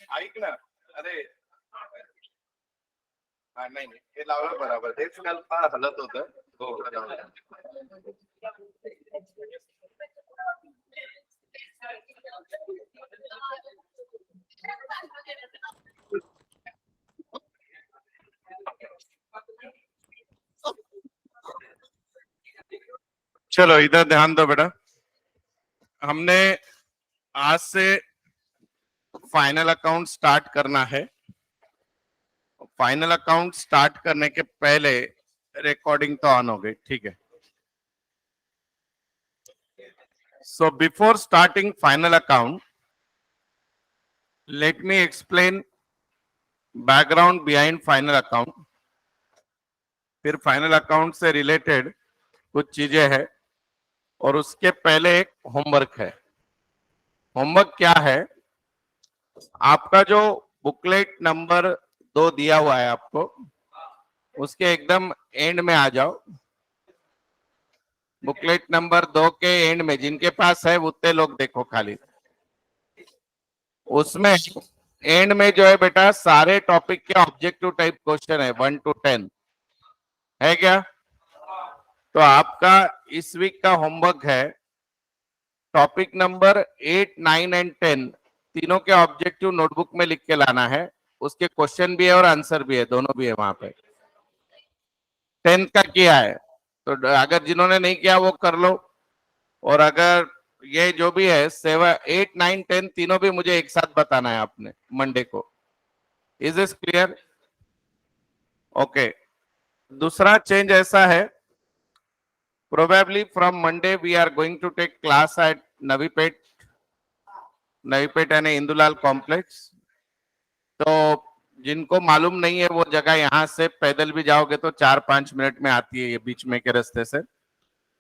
ऐक ना, अरे नाही नाही, हे लावलं बरोबर, तेच काल फार हलत होतं. हो चलो इधर ध्यान दो बेटा. हमने आज से फाइनल अकाउंट स्टार्ट करना है. फाइनल अकाउंट स्टार्ट करने के पहले रिकॉर्डिंग तो ऑन हो गई, ठीक है. So before starting final account, let me explain background behind final account. फिर फाइनल अकाउंट से रिलेटेड कुछ चीजें हैं और उसके पहले एक होमवर्क है. होमवर्क क्या है? आपका जो बुकलेट नंबर 2 दिया हुआ है आपको, उसके एकदम एंड में आ जाओ. बुकलेट नंबर 2 के एंड में जिनके पास है उतने लोग देखो खाली. उसमें एंड में जो है बेटा सारे टॉपिक के ऑब्जेक्टिव टाइप क्वेश्चन है 1 to 10 है क्या? तो आपका इस वीक का होमवर्क है टॉपिक नंबर 8, 9 एंड 10 तीनों के ऑब्जेक्टिव नोटबुक में लिख के लाना है. उसके क्वेश्चन भी है और आंसर भी है, दोनों भी है वहां पे. 10th का किया है तो अगर जिन्होंने नहीं किया वो कर लो. और अगर ये जो भी है 7, 8, 9, 10 तीनों भी मुझे एक साथ बताना है आपने मंडे को. Is this clear? ओके. दूसरा चेंज ऐसा है, probably from Monday we are going to take class at Navipet यानी इंदुलाल कॉम्प्लेक्स. तो जिनको मालूम नहीं है वो जगह यहाँ से पैदल भी जाओगे तो 4-5 मिनट में आती है, ये बीच में के रास्ते से.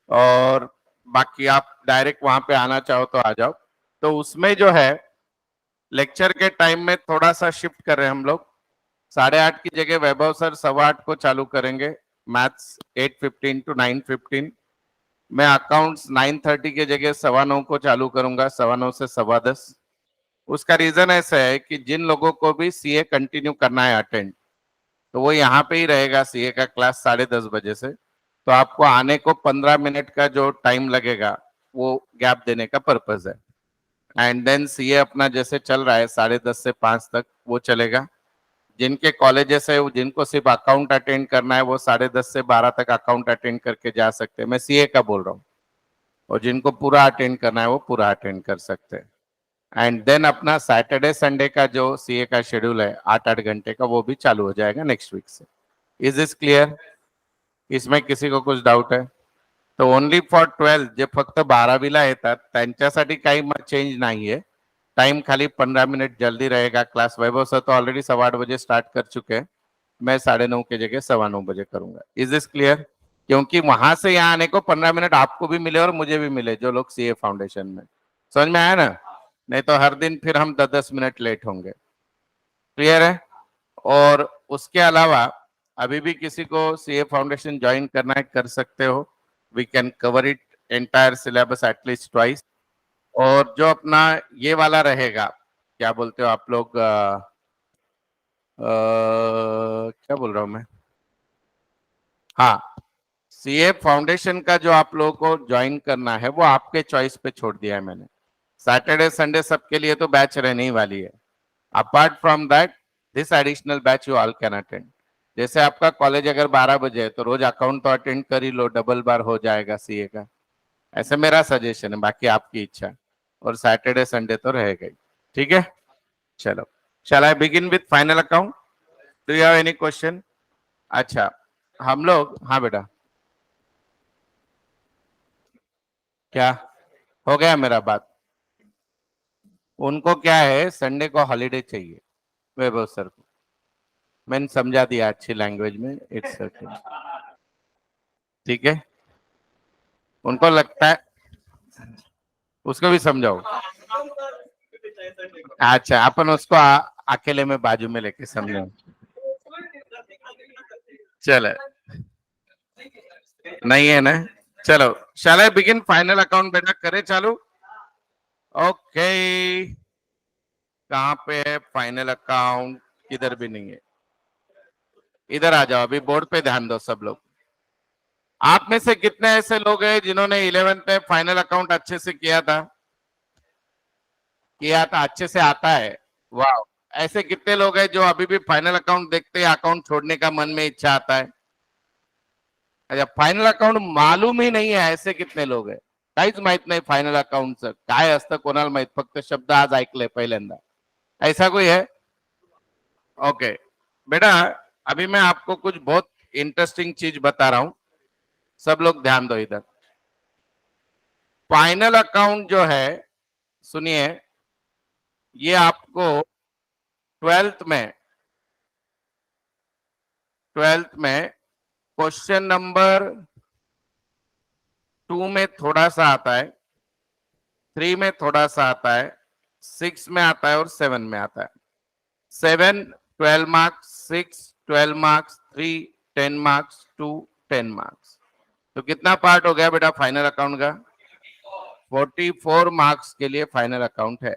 और बाकी आप डायरेक्ट वहां पे आना चाहो तो आ जाओ. तो उसमें जो है लेक्चर के टाइम में थोड़ा सा शिफ्ट कर रहे हैं हम लोग. 8:30 की जगह वैभव सर 8:15 को चालू करेंगे मैथ्स 8:15 to 9:15. मैं अकाउंट्स 9:30 की जगह 9:15 को चालू करूंगा, 9:15 से 10:15. उसका रीजन ऐसा है कि जिन लोगों को भी सीए कंटिन्यू करना है अटेंड, तो वो यहाँ पे ही रहेगा सीए का क्लास 10:30 बजे से. तो आपको आने को 15 मिनट का जो टाइम लगेगा वो गैप देने का पर्पज है. एंड देन सीए अपना जैसे चल रहा है 10:30 से 5 तक वो चलेगा. जिनके कॉलेजेस है जिनको सिर्फ अकाउंट अटेंड करना है वो 10:30 से 12 तक अकाउंट अटेंड करके जा सकते हैं. मैं सीए का बोल रहा हूँ. और जिनको पूरा अटेंड करना है वो पूरा अटेंड कर सकते हैं. एंड देन अपना सैटरडे संडे का जो सीए का शेड्यूल है 8-8 घंटे का वो भी चालू हो जाएगा नेक्स्ट वीक से. Is this clear? इसमें किसी को कुछ डाउट है? तो ओनली फॉर 12 जे फक्त 12वीला येतात त्यांच्यासाठी काही चेंज नाही आहे. टाइम खाली 15 मिनट जल्दी रहेगा क्लास. वैभव सर तो ऑलरेडी 8:15 बजे स्टार्ट कर चुके हैं. मैं 9:30 की जगह 9:15 बजे करूंगा. Is this clear? क्योंकि वहां से यहाँ आने को 15 मिनट आपको भी मिले और मुझे भी मिले जो लोग सीए फाउंडेशन में. समझ में आया ना? नहीं तो हर दिन फिर हम 10-10 मिनट लेट होंगे. क्लियर है? और उसके अलावा अभी भी किसी को सीए फाउंडेशन ज्वाइन करना है कर सकते हो. We can cover it entire syllabus at least twice. और जो अपना ये वाला रहेगा क्या बोलते हो आप लोग, क्या बोल रहा हूं मैं, हाँ, सीए फाउंडेशन का जो आप लोगों को ज्वाइन करना है वो आपके चॉइस पे छोड़ दिया है मैंने. सैटरडे संडे सबके लिए तो बैच रहने ही वाली है. Apart from that this additional batch you all can attend. जैसे आपका कॉलेज अगर 12 बजे है तो रोज अकाउंट तो अटेंड कर ही लो, डबल बार हो जाएगा सीए का. ऐसे मेरा सजेशन है, बाकी आपकी इच्छा. और सैटरडे संडे तो रहेगा ही. ठीक है, चलो. Shall I begin with final account? Do you have any question? अच्छा, हम लोग, हाँ बेटा, क्या हो गया मेरा बात? उनको क्या है संडे को हॉलीडे चाहिए वैभव सर को. मैंने समझा दिया अच्छी लैंग्वेज में. It's okay. ठीक है, उनको लगता है उसको भी समझाओ. अच्छा, अपन उसको अकेले में बाजू में लेके समझाओ. चलो, नहीं है ना? चलो, shall I begin final account बेटा करे चालू. ओके, कहाँ पे है फाइनल अकाउंट? किधर भी नहीं है। इधर आ जाओ, अभी बोर्ड पे ध्यान दो सब लोग। आप में से कितने ऐसे लोग हैं जिन्होंने 11th में फाइनल अकाउंट अच्छे से किया था अच्छे से आता है? वाह। ऐसे कितने लोग हैं जो अभी भी फाइनल अकाउंट देखते हैं, अकाउंट छोड़ने का मन में इच्छा आता है? अच्छा, फायनल अकाउंट मालूम ही नहीं है, ऐसे कितने लोग हैं? काहीच माहित नाही फायनल अकाउंटचं काय असतं कोणाला माहित, फक्त शब्द आज ऐकले पहिल्यांदा। ऐसा कोई है? ओके बेटा, अभी मैं आपको कुछ बहुत इंटरेस्टिंग चीज बता रहा हूं, सब लोग ध्यान दो इधर। फाइनल अकाउंट जो है, सुनिए, ये आपको 12th में 12th में क्वेश्चन नंबर 2 में थोड़ा सा आता है, 3 में थोड़ा सा आता है, 6 में आता है और 7 में आता है। 7 12 मार्क्स, 6 12 मार्क्स, 3 10 मार्क्स, 2 10 मार्क्स। तो कितना पार्ट हो गया बेटा फाइनल अकाउंट का? 44 मार्क्स के लिए फाइनल अकाउंट है।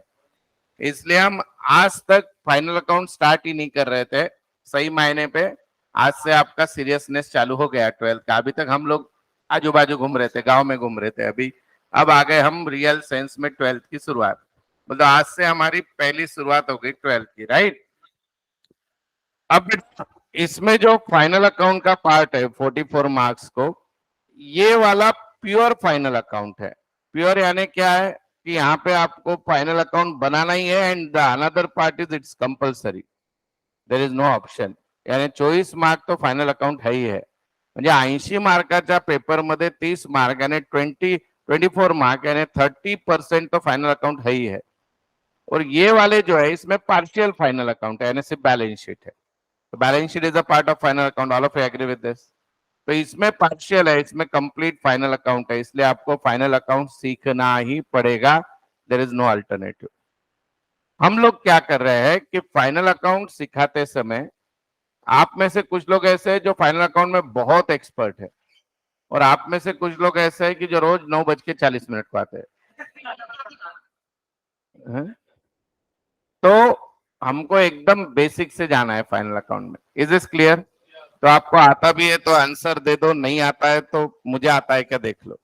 इसलिए हम आज तक फाइनल अकाउंट स्टार्ट ही नहीं कर रहे थे सही मायने पे। आज से आपका सीरियसनेस चालू हो गया 12th का। अभी तक हम लोग आजू बाजू घूम रहे थे, गांव में घूम रहे थे, अभी अब आ गए हम रियल सेंस में 12th की शुरुआत। मतलब आज से हमारी पहली शुरुआत हो गई 12th की, राइट? अब इसमें जो फाइनल अकाउंट का पार्ट है 44 मार्क्स को, ये वाला प्योर फाइनल अकाउंट है। प्योर यानी क्या है कि यहाँ पे आपको फाइनल अकाउंट बनाना ही है, and the another part is it's compulsory, there is no option. यानी 24 मार्क तो फायनल अकाउंट है ही है। म्हणजे 80 मार्काच्या पेपरमध्ये 30 मार्क यानी 24 मार्क यानी 30% तो फाइनल अकाउंट है ही है। और ये वाले जो है इसमें पार्शियल फाइनल अकाउंट है, यानी सिर्फ बैलेंस शीट है। तो balance sheet is a part of final account, all of you agree with this? तो इसमें पार्शियल है, इसमें कंप्लीट फाइनल अकाउंट है, इसलिए आपको फाइनल अकाउंट सीखना ही पड़ेगा, देयर इज नो अल्टरनेटिव। हम लोग क्या कर रहे हैं कि फाइनल अकाउंट सिखाते समय आप में से कुछ लोग ऐसे हैं जो फाइनल अकाउंट में बहुत एक्सपर्ट है, और आप में से कुछ लोग ऐसे हैं कि जो रोज 9:40 को आते हैं। तो हमको एकदम बेसिक से जाना है फाइनल अकाउंट में। Is this clear? तो आपको आता भी है तो आंसर दे दो, नहीं आता है तो मुझे आता है क्या देख लो।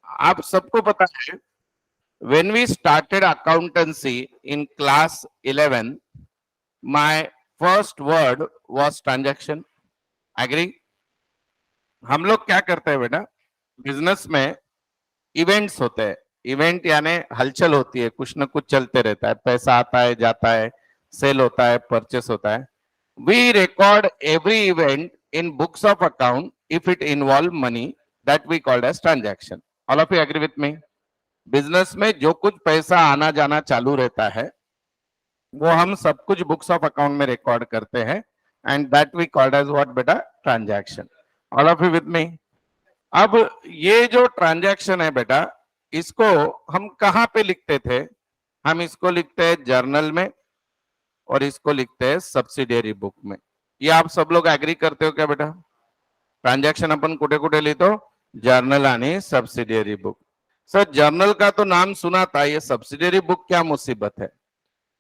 आप सबको पता है, when we started accountancy in class 11, my first word was transaction. Agree? हम लोग क्या करते हैं बेटा, बिजनेस में इवेंट्स होते हैं। इवेंट यानी हलचल होती है, कुछ ना कुछ चलते रहता है, पैसा आता है जाता है, सेल होता है, परचेस होता है। We record every event in books of account if it involve money, that we called as transaction. All of you agree with me? Business में जो कुछ पैसा आना जाना चालू रहता है वो हम सब कुछ बुक्स ऑफ अकाउंट में रिकॉर्ड करते हैं, and that we called as what बेटा? Transaction. All of you with me? अब ये जो ट्रांजैक्शन है बेटा, इसको हम कहाँ पे लिखते थे? हम इसको लिखते हैं जर्नल में, और इसको लिखते हैं सब्सिडियरी बुक में। ये आप सब लोग एग्री करते हो क्या बेटा? ट्रांजैक्शन अपन कुठे कुठे लिहितो? जर्नल आणि सब्सिडियरी बुक। सर जर्नल का तो नाम सुना था, ये सब्सिडियरी बुक क्या मुसीबत है?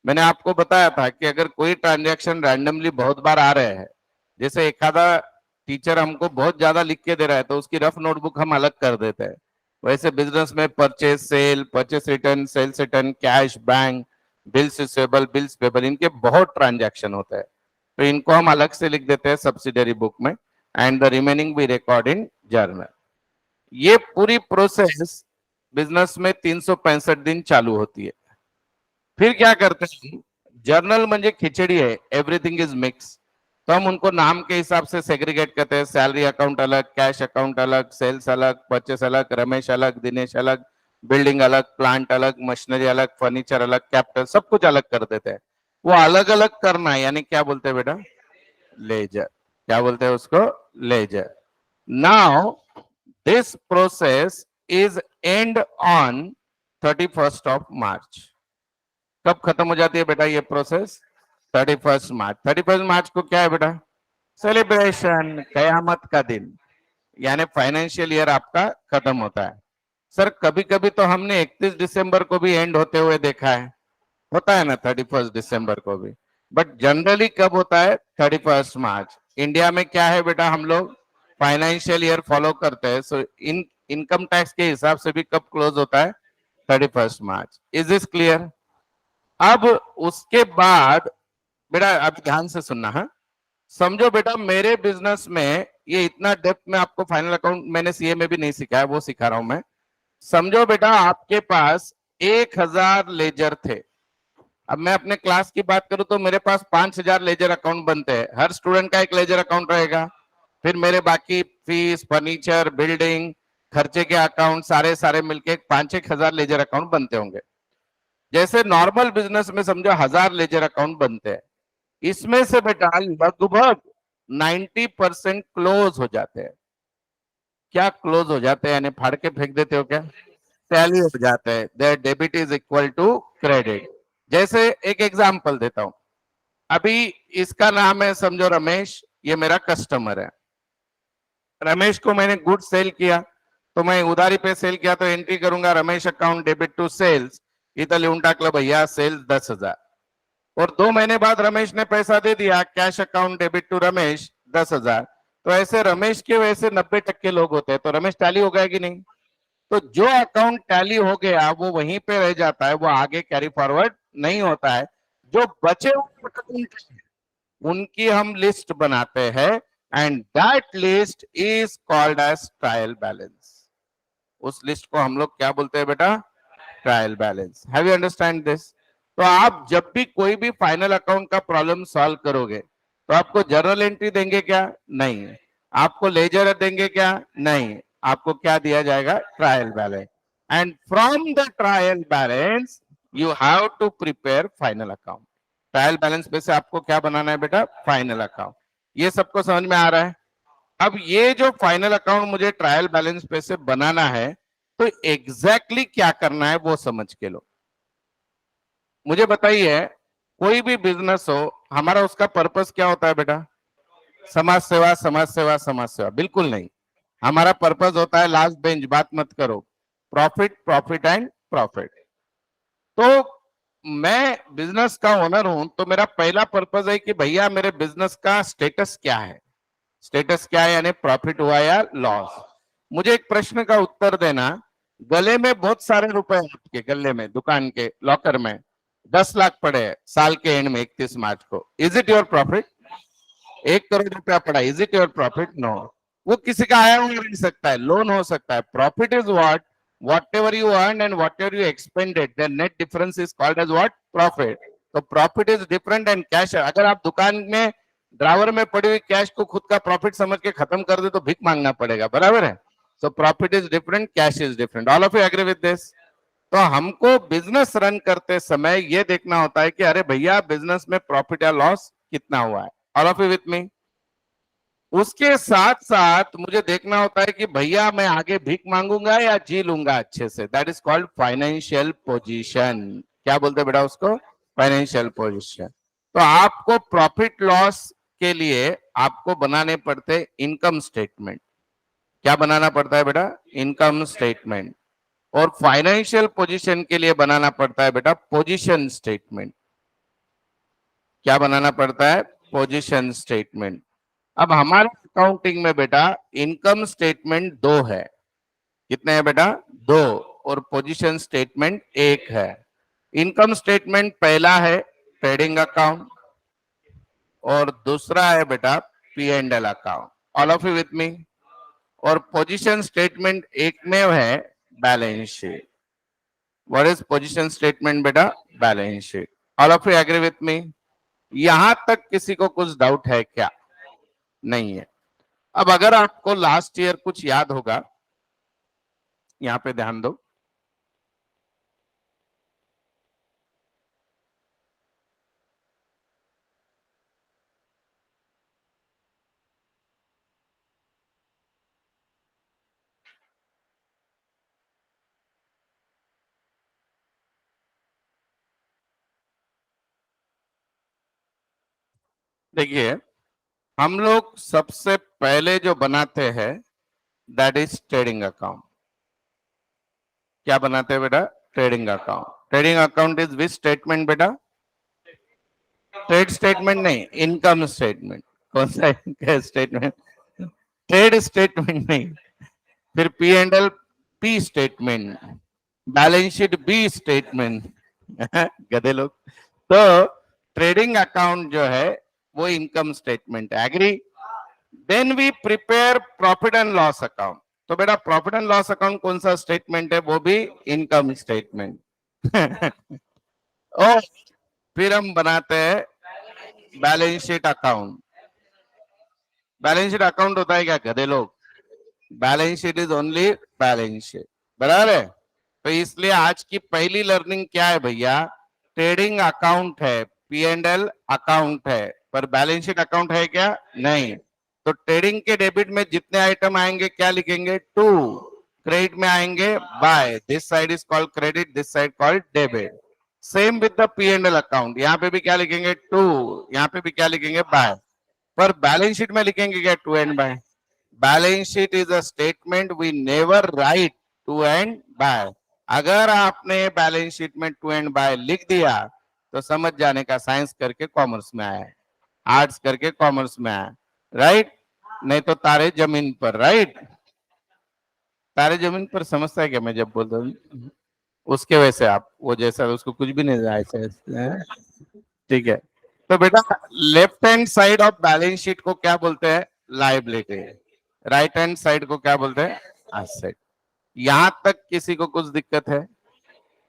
मैंने आपको बताया था कि अगर कोई ट्रांजैक्शन रैंडमली बहुत बार आ रहे हैं, जैसे एखादा टीचर हमको बहुत ज्यादा लिख के दे रहा है तो उसकी रफ नोटबुक हम अलग कर देते हैं, वैसे बिजनेस में purchase sale, purchase return, sales return, cash, bank, bills receivable, bills payable, इनके बहुत ट्रांजैक्शन होते हैं, तो इनको हम अलग से लिख देते हैं सब्सिडरी बुक में, and the remaining we record in journal. ये पूरी प्रोसेस बिजनेस में 365 दिन चालू होती है। फिर क्या करते हैं, जर्नल म्हणजे खिचड़ी है, एवरीथिंग इज मिक्स, तो हम उनको नाम के हिसाब से सेग्रीगेट करते हैं। सैलरी अकाउंट अलग, कैश अकाउंट अलग, सेल्स अलग, परचेस अलग, रमेश अलग, दिनेश अलग, बिल्डिंग अलग, प्लांट अलग, मशीनरी अलग, फर्नीचर अलग, कैपिटल, सब कुछ अलग कर देते हैं। वो अलग अलग करना है, यानी क्या बोलते हैं बेटा? लेजर। क्या बोलते हैं उसको? Ledger. Now this process is end on 31st of March. कब खत्म हो जाती है बेटा ये प्रोसेस? 31st मार्च। 31st मार्च को क्या है बेटा? सेलिब्रेशन, कयामत का दिन, यानी फाइनेंशियल ईयर आपका खत्म होता है। सर कभी कभी तो हमने 31 दिसंबर को भी एंड होते हुए देखा है, होता है ना 31 दिसंबर को भी, बट जनरली कब होता है? 31 मार्च। इंडिया में क्या है बेटा, हम लोग फाइनेंशियल ईयर फॉलो करते हैं, सो इन इनकम टैक्स के हिसाब से भी कब क्लोज होता है? 31 मार्च। Is this clear? अब उसके बाद बेटा अब ध्यान से सुनना है। समझो बेटा मेरे बिजनेस में, ये इतना डेप्थ में आपको फाइनल अकाउंट मैंने सीए में भी नहीं सिखाया, वो सिखा रहा हूं मैं। समझो बेटा आपके पास 1,000 लेजर थे। अब मैं अपने क्लास की बात करूं तो मेरे पास 5,000 लेजर अकाउंट बनते हैं, हर स्टूडेंट का एक लेजर अकाउंट रहेगा। फिर मेरे बाकी फीस, फर्नीचर, बिल्डिंग, खर्चे के अकाउंट सारे सारे मिलके 5-1 हजार लेजर अकाउंट बनते होंगे। जैसे नॉर्मल बिजनेस में समझो 1,000 लेजर अकाउंट बनते हैं, इसमें से बेटा लगभग 90% क्लोज हो जाते हैं। क्या क्लोज हो जाते हैं यानी फाड़ के फेंक देते हो क्या? टैली हो जाते हैं, there debit is equal to credit. जैसे एक एग्जांपल देता हूं, अभी इसका नाम है समझो रमेश, ये मेरा कस्टमर है। रमेश को मैंने गुड सेल किया, तो मैं उधारी पे सेल किया तो एंट्री करूंगा Ramesh account debit to sales, इतना लिहून टाकलं भैया सेल्स 10,000। और 2 महीने बाद रमेश ने पैसा दे दिया, cash account debit to Ramesh 10,000। तो ऐसे रमेश के वैसे 90% लोग होते हैं, तो रमेश टैली हो गया कि नहीं? तो जो अकाउंट टैली हो गया वो वहीं पे रह जाता है, वो आगे कैरी फॉरवर्ड नहीं होता है। जो बचे हुए अकाउंट उनकी हम लिस्ट बनाते हैं, and that list is called as trial balance. उस लिस्ट को हम लोग क्या बोलते हैं बेटा? Trial balance. Have you understand this? तो आप जब भी कोई भी फाइनल अकाउंट का प्रॉब्लम सॉल्व करोगे तो आपको जर्नल एंट्री देंगे क्या? नहीं। आपको लेजर देंगे क्या? नहीं। आपको क्या दिया जाएगा? Trial balance. And from the trial balance you have to prepare final account. Trial balance पे से आपको क्या बनाना है बेटा? Final account. ये सबको समझ में आ रहा है? अब ये जो फाइनल अकाउंट मुझे ट्रायल बैलेंस पे से बनाना है, तो एग्जैक्टली क्या करना है वो समझ के लो। मुझे बताइए, कोई भी बिजनेस हो, हमारा उसका पर्पस क्या होता है बेटा? समाज सेवा, समाज सेवा, समाज सेवा? बिल्कुल नहीं। हमारा पर्पस होता है लास्ट बेंच, बात मत करो, प्रॉफिट, प्रॉफिट एंड प्रॉफिट। तो मैं बिजनेस का ओनर हूं, तो मेरा पहला पर्पस है कि भैया मेरे बिजनेस का स्टेटस क्या है? स्टेटस क्या है यानी प्रॉफिट हुआ या लॉस? मुझे एक प्रश्न का उत्तर देना। गले में बहुत सारे रुपए हैं आपके, गले में दुकान के लॉकर में 10 लाख पड़े हैं साल के एंड में 31 मार्च को, is it your profit? 1 crore रुपया पड़ा, is it your profit? No. वो किसी का आया हुआ रह सकता है, लोन हो सकता है। Profit is what, whatever you earned and whatever you expended, the net difference is called as what? Profit. तो profit is different and cash. अगर आप दुकान में ड्रावर में पड़ी हुई कैश को खुद का प्रॉफिट समझ के खत्म कर दे तो भीख मांगना पड़ेगा, बराबर है? So profit is different, cash is different. All of you agree with this? तो हमको बिजनेस रन करते समय ये देखना होता है कि अरे भैया बिजनेस में प्रॉफिट या लॉस कितना हुआ है। ऑल ऑफ यू विथ मी? उसके साथ साथ मुझे देखना होता है कि भैया मैं आगे भीख मांगूंगा या जी लूंगा अच्छे से। That is called financial position. क्या बोलते हैं बेटा उसको? Financial position. तो आपको प्रॉफिट लॉस के लिए आपको बनाने पड़ते इनकम स्टेटमेंट। क्या बनाना पड़ता है बेटा? Income statement. और फाइनेंशियल पोजीशन के लिए बनाना पड़ता है बेटा पोजीशन स्टेटमेंट। क्या बनाना पड़ता है? Position statement. अब हमारे अकाउंटिंग में बेटा इनकम स्टेटमेंट 2 है। कितने हैं बेटा? 2। और पोजीशन स्टेटमेंट 1 है। इनकम स्टेटमेंट पहला है ट्रेडिंग अकाउंट और दूसरा है बेटा P and L account. All of you with me? और पोजीशन स्टेटमेंट एक में है balance sheet. What is position statement बेटा? Balance sheet. All of you agree with me? यहां तक किसी को कुछ डाउट है क्या? नहीं है। अब अगर आपको लास्ट ईयर कुछ याद होगा, यहां पे ध्यान दो। देखिए, हम लोग सबसे पहले जो बनाते हैं दैट इज ट्रेडिंग अकाउंट। क्या बनाते हैं बेटा? Trading account. Trading account is which statement बेटा? ट्रेड स्टेटमेंट नहीं, इनकम स्टेटमेंट। कौन सा स्टेटमेंट? ट्रेड स्टेटमेंट नहीं। फिर P and L P statement, balance sheet B statement. गधे लोग। तो ट्रेडिंग अकाउंट जो है वो इनकम स्टेटमेंट है, agree? Then we prepare profit and loss account. तो बेटा प्रॉफिट एंड लॉस अकाउंट कौन सा स्टेटमेंट है? वो भी इनकम स्टेटमेंट। और फिर हम बनाते हैं balance sheet account. Balance sheet account होता है क्या गधे लोग? Balance sheet is only balance sheet, बराबर है? तो इसलिए आज की पहली लर्निंग क्या है भैया? ट्रेडिंग अकाउंट है, पी एंड एल अकाउंट है, पर बैलेंस शीट अकाउंट है क्या? नहीं। तो ट्रेडिंग के डेबिट में जितने आइटम आएंगे क्या लिखेंगे? टू। क्रेडिट में आएंगे by, this side is called credit, this side called debit. Same with the P and L account, यहाँ पे भी क्या लिखेंगे? टू, यहाँ पे भी क्या लिखेंगे? बाय। पर बैलेंस शीट में लिखेंगे क्या? To and by. Balance sheet is a statement we never write to and by. अगर आपने बैलेंस शीट में टू एंड बाय लिख दिया तो समझ जाने का साइंस करके कॉमर्स में आया है, आर्ट्स करके कॉमर्स में आया, राइट? नहीं तो तारे जमीन पर, राइट? तारे जमीन पर समझता है क्या मैं जब बोलता हूँ? उसके वैसे आप वो जैसा उसको कुछ भी नहीं ऐसे, ठीक है? तो बेटा left hand side of balance sheet को क्या बोलते हैं? लायबिलिटी। राइट हैंड साइड को क्या बोलते हैं? एसेट। यहां तक किसी को कुछ दिक्कत है?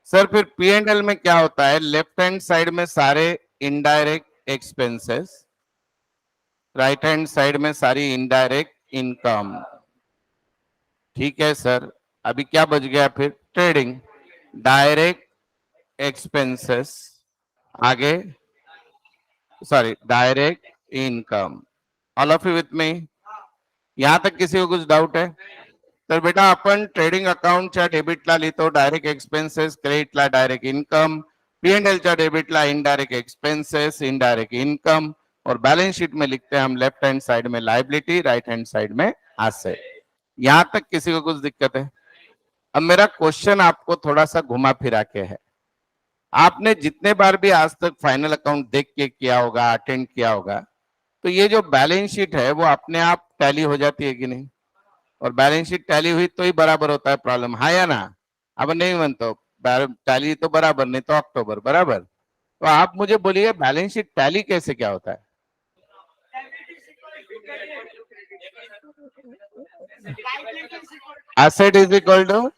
सर फिर पी एंड एल में क्या होता है? लेफ्ट हैंड साइड में सारे indirect expenses, right hand side में सारी इनडायरेक्ट इनकम। ठीक है सर, अभी क्या बच गया फिर? ट्रेडिंग, डायरेक्ट एक्सपेंसेस, आगे sorry direct income. All of you with me? यहां तक किसी को कुछ डाउट है? तर बेटा आपण ट्रेडिंग अकाउंटच्या डेबिटला लिहितो डायरेक्ट एक्सपेन्सेस, क्रेडिटला डायरेक्ट इनकम, पी&एलच्या डेबिटला इनडायरेक्ट एक्सपेंसेस, इनडायरेक्ट इनकम, और बैलेंस शीट में लिखते हैं हम लेफ्ट हैंड साइड में लायबिलिटी, राइट हैंड साइड में एसेट। यहां तक किसी को कुछ दिक्कत है? अब मेरा क्वेश्चन आपको थोड़ा सा घुमा फिरा के है। आपने जितने बार भी आज तक फाइनल अकाउंट देख के किया होगा, अटेंड किया होगा, तो ये जो बैलेंस शीट है वो अपने आप टैली हो जाती है कि नहीं? और बैलेंस शीट टैली हुई तो ही बराबर होता है प्रॉब्लम, हाँ या ना? अब नहीं मानते टैली तो बराबर, नहीं तो अक्टूबर, बराबर? तो आप मुझे बोलिए बैलेंस शीट टैली कैसे क्या होता है? Asset is equal to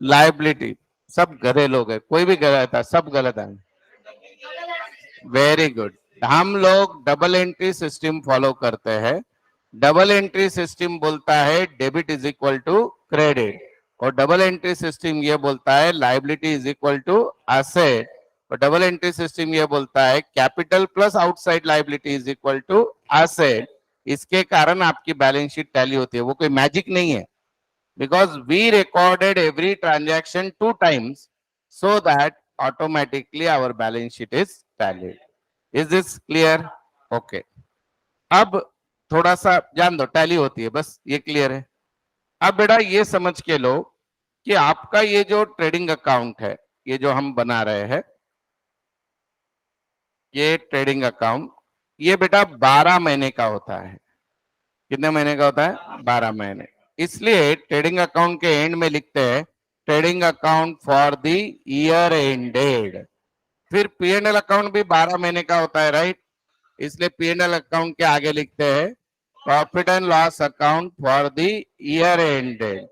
liability. सब गधे लोग है, कोई भी गलत है, सब गलत है। Very good. हम लोग डबल एंट्री सिस्टम फॉलो करते हैं। डबल एंट्री सिस्टम बोलता है debit is equal to credit, और डबल एंट्री सिस्टम ये बोलता है liability is equal to asset, और डबल एंट्री सिस्टम ये बोलता है capital plus outside liability is equal to asset. इसके कारण आपकी बैलेंस शीट टैली होती है, वो कोई मैजिक नहीं है, because we recorded every transaction 2 times so that automatically our balance sheet is tallied. Is this clear? Okay. अब थोड़ा सा जान दो, टैली होती है, बस ये क्लियर है। अब बेटा ये समझ के लो कि आपका ये जो ट्रेडिंग अकाउंट है, ये जो हम बना रहे हैं, ये ट्रेडिंग अकाउंट, ये बेटा 12 महीने का होता है। कितने महीने का होता है? 12 महीने। इसलिए ट्रेडिंग अकाउंट के एंड में लिखते हैं trading account for the year ended. फिर पी&एल अकाउंट भी 12 महीने का होता है, राइट? इसलिए पी&एल अकाउंट के आगे लिखते हैं profit and loss account for the year ended.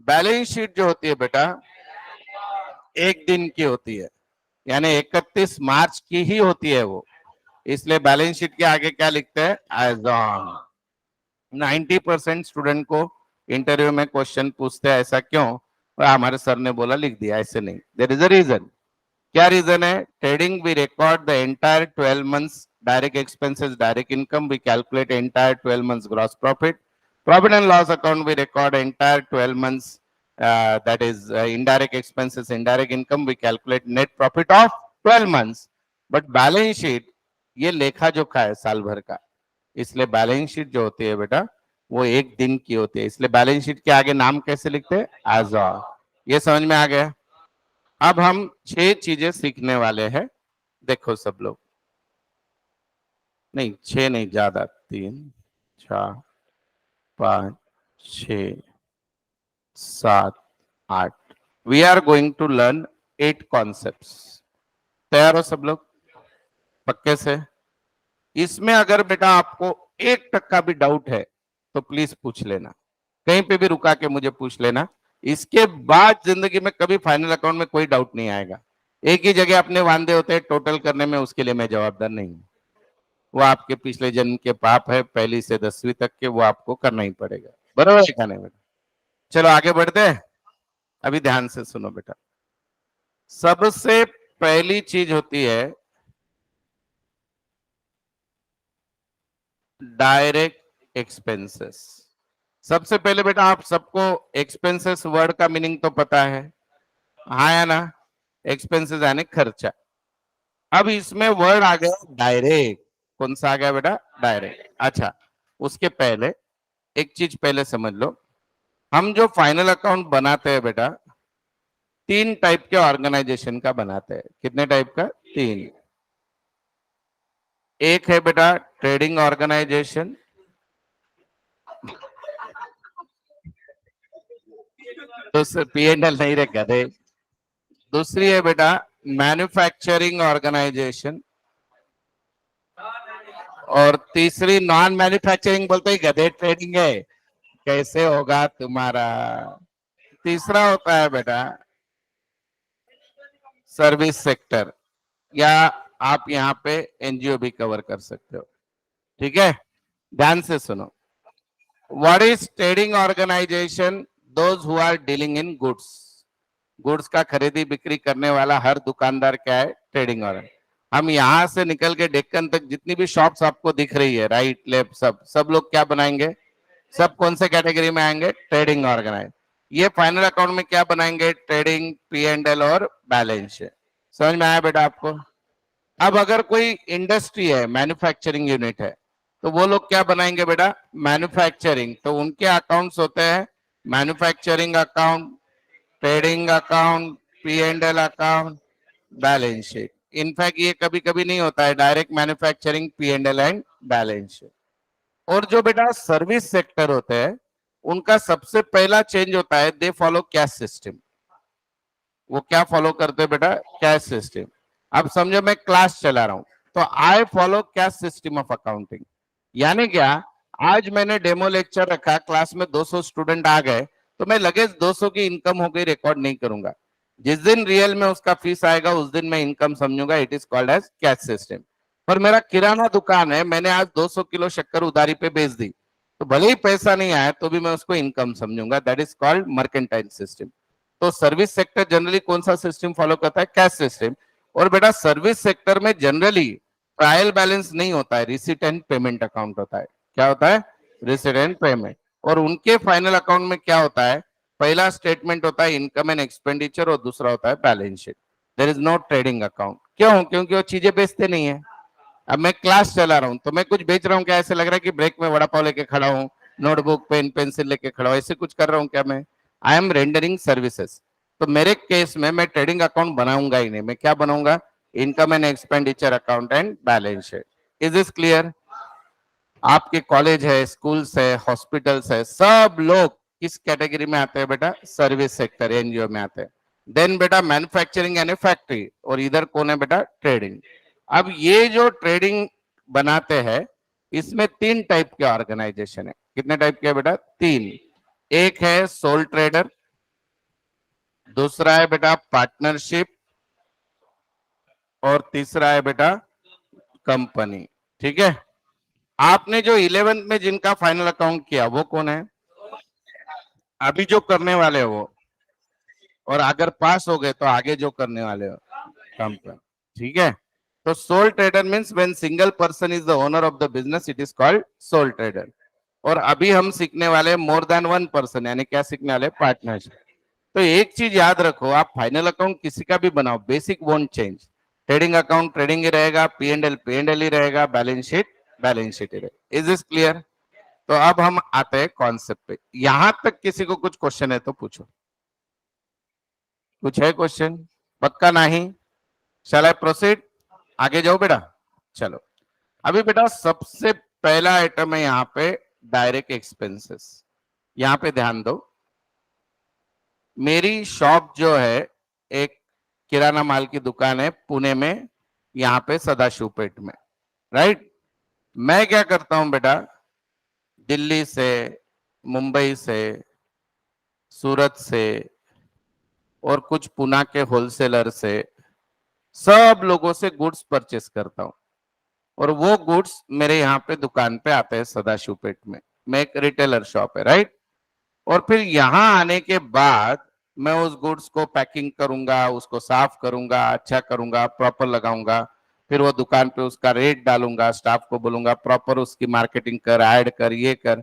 Balance sheet जो होती है बेटा एक दिन की होती है, यानी 31 मार्च की ही होती है वो, इसलिए बैलेंस शीट के आगे क्या लिखते हैं? As on. 90% स्टूडेंट को इंटरव्यू में क्वेश्चन पूछते हैं, ऐसा क्यों? और हमारे सर ने बोला लिख दिया, ऐसे नहीं, देयर इज अ रीजन। क्या रीजन है? Trading we record the entire 12 months direct expenses, direct income, we calculate entire 12 months gross profit. Profit and loss account we record entire 12 months, that is indirect expenses, indirect income, we calculate net profit of 12 months. but balance sheet ये लेखा जोखा है साल भर का, इसलिए balance sheet जो होती है बेटा वो एक दिन की होती है, इसलिए बैलेंस शीट के आगे नाम कैसे लिखते हैं? As on. ये समझ में आ गया। अब हम 6 चीजें सीखने वाले हैं। देखो सब लोग, नहीं 6 नहीं, ज्यादा, 3 4 5 6 7 8, we are going to learn 8 concepts. तैयार हो सब लोग पक्के से? इसमें अगर बेटा आपको 1% भी डाउट है तो प्लीज पूछ लेना, कहीं पे भी रुका के मुझे पूछ लेना। इसके बाद जिंदगी में कभी फाइनल अकाउंट में कोई डाउट नहीं आएगा। एक ही जगह अपने वांदे होते हैं टोटल करने में, उसके लिए मैं जवाबदार नहीं हूं। वो आपके पिछले जन्म के पाप है, पहली से 10वीं तक के, वो आपको करना ही पड़ेगा। बराबर है क्या नहीं बेटा? चलो आगे बढ़ते हैं। अभी ध्यान से सुनो बेटा। सबसे पहली चीज होती है डायरेक्ट एक्सपेंसेस। सबसे पहले बेटा आप सबको एक्सपेंसेस वर्ड का मीनिंग तो पता है, हाँ या ना? एक्सपेंसेस यानी खर्चा। अब इसमें वर्ड आ गया डायरेक्ट। कौन सा आ गया बेटा? डायरेक्ट। अच्छा, उसके पहले एक चीज पहले समझ लो। हम जो फाइनल अकाउंट बनाते हैं बेटा, 3 टाइप के ऑर्गेनाइजेशन का बनाते हैं। कितने टाइप का? 3। एक है बेटा ट्रेडिंग ऑर्गेनाइजेशन, दूसरे P&L नहीं रे गधे। दूसरी है बेटा मैन्युफैक्चरिंग ऑर्गेनाइजेशन, और तीसरी नॉन मैन्युफैक्चरिंग बोलते ही गधे ट्रेडिंग है। कैसे होगा तुम्हारा? तीसरा होता है बेटा सर्विस सेक्टर, या आप यहाँ पे एनजीओ भी कवर कर सकते हो। ठीक है, ध्यान से सुनो। What is trading organisation? Those who are dealing in goods. Goods का खरीदी बिक्री करने वाला हर दुकानदार क्या है? Trading organisation. हम यहाँ से निकल के डेक्कन तक जितनी भी शॉप्स आपको दिख रही है, राइट लेफ्ट, सब लोग क्या बनाएंगे? सब कौन से कैटेगरी में आएंगे? Trading organise. ये फाइनल अकाउंट में क्या बनाएंगे? ट्रेडिंग, P&L और बैलेंस शीट। समझ में आया बेटा आपको? अब अगर कोई इंडस्ट्री है, मैन्युफैक्चरिंग यूनिट है, तो वो लोग क्या बनाएंगे बेटा? मैन्युफैक्चरिंग। तो उनके अकाउंट्स होते हैं manufacturing account, trading account, P&L account, balance sheet. In fact ये कभी कभी नहीं होता है direct manufacturing, P&L and balance sheet. और जो बेटा सर्विस सेक्टर होते हैं, उनका सबसे पहला चेंज होता है दे फॉलो कैश सिस्टम। वो क्या फॉलो करते हैं बेटा? Cash system. अब समझो मैं क्लास चला रहा हूं, तो I follow cash system of accounting. यानी क्या? आज मैंने डेमो लेक्चर रखा, क्लास में 200 स्टूडेंट आ गए, तो मैं लगे 200 की इनकम हो गई रिकॉर्ड नहीं करूंगा। जिस दिन रियल में उसका फीस आएगा उस दिन मैं इनकम समझूंगा। It is called as cash system. पर मेरा किराना दुकान है, मैंने आज 200 किलो शक्कर उधारी पे बेच दी, तो भले ही पैसा नहीं आया तो भी मैं उसको इनकम समझूंगा। That is called mercantile system. तो सर्विस सेक्टर जनरली कौन सा सिस्टम फॉलो करता है? Cash system. और बेटा सर्विस सेक्टर में जनरली ट्रायल बैलेंस नहीं होता है, रिसीट एंड पेमेंट अकाउंट होता है। क्या होता है? Receipt and payment. और उनके फाइनल अकाउंट में क्या होता है? पहला स्टेटमेंट होता है इनकम एंड एक्सपेंडिचर, और दूसरा होता है balance sheet. There is no trading account. क्यों? क्योंकि वो चीजें बेचते नहीं है। अब मैं क्लास चला रहा हूं तो मैं कुछ बेच रहा हूं क्या? ऐसे लग रहा है कि ब्रेक में वड़ा पाव लेके खड़ा हूं, नोटबुक पेन पेंसिल लेके खड़ा हूं, ऐसे कुछ कर रहा हूं क्या मैं? I am rendering services. तो मेरे केस में मैं ट्रेडिंग अकाउंट बनाऊंगा ही नहीं। मैं क्या बनाऊंगा? Income and expenditure account and balance sheet. Is this clear? आपके कॉलेज है, स्कूल्स है, हॉस्पिटल्स है, सब लोग किस कैटेगरी में आते हैं बेटा? सर्विस सेक्टर, एनजीओ में आते हैं। देन बेटा मैन्युफैक्चरिंग यानी फैक्ट्री, और इधर कौन है बेटा? ट्रेडिंग। अब ये जो ट्रेडिंग बनाते हैं, इसमें 3 टाइप के ऑर्गेनाइजेशन है। कितने टाइप के बेटा? 3। एक है सोल ट्रेडर, दूसरा है बेटा पार्टनरशिप, और तीसरा है बेटा कंपनी। ठीक है, आपने जो 11th में जिनका फाइनल अकाउंट किया वो कौन है? अभी जो करने वाले हो वो, और अगर पास हो गए तो आगे जो करने वाले हो कंपनी। ठीक है, तो soul trader means when single person is the owner of the business, it is called soul trader. और अभी हम सीखने वाले मोर देन 1 पर्सन, यानी क्या सीखने वाले? पार्टनरशिप। तो एक चीज याद रखो, आप फाइनल अकाउंट किसी का भी बनाओ, basic won't change. Trading account trading ही रहेगा, P&L ही रहेगा, बैलेंस शीट ही रहेगा। Is this clear? तो अब हम आते हैं कॉन्सेप्ट पे। यहां तक किसी को कुछ क्वेश्चन है तो पूछो। कुछ है क्वेश्चन? पक्का नहीं? शैल आई प्रोसीड? आगे जाओ बेटा। चलो, अभी बेटा सबसे पहला आइटम है यहाँ पे डायरेक्ट एक्सपेंसेस। यहाँ पे ध्यान दो, मेरी शॉप जो है एक किराना माल की दुकान है पुणे में, यहाँ पे सदाशिवपेट में, राइट। मैं क्या करता हूं बेटा, दिल्ली से, मुंबई से, सूरत से और कुछ पुणे के होलसेलर से सब लोगों से गुड्स परचेस करता हूं और वो गुड्स मेरे यहाँ पे दुकान पे आते हैं सदाशिवपेट में। मैं एक रिटेलर शॉप है, राइट। और फिर यहाँ आने के बाद मैं उस गुड्स को पैकिंग करूंगा, उसको साफ करूंगा, अच्छा करूंगा, प्रॉपर लगाऊंगा, फिर वो दुकान पे उसका रेट डालूंगा, स्टाफ को बोलूंगा प्रॉपर उसकी मार्केटिंग कर, ऐड कर, ये कर।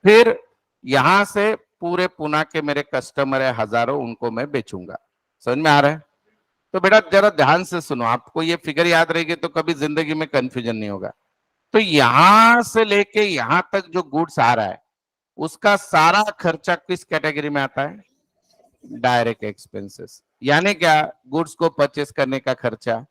फिर यहां से पूरे पुणे के मेरे कस्टमर है हजारों, उनको मैं बेचूंगा। समझ में आ रहा है? तो बेटा जरा ध्यान से सुनो, आपको ये फिगर याद रहेगी तो कभी जिंदगी में कंफ्यूजन नहीं होगा। तो यहां से लेके यहां तक जो गुड्स आ रहा है उसका सारा खर्चा किस कैटेगरी में आता है? Direct expenses. यानी क्या? गुड्स को परचेस करने का खर्चा,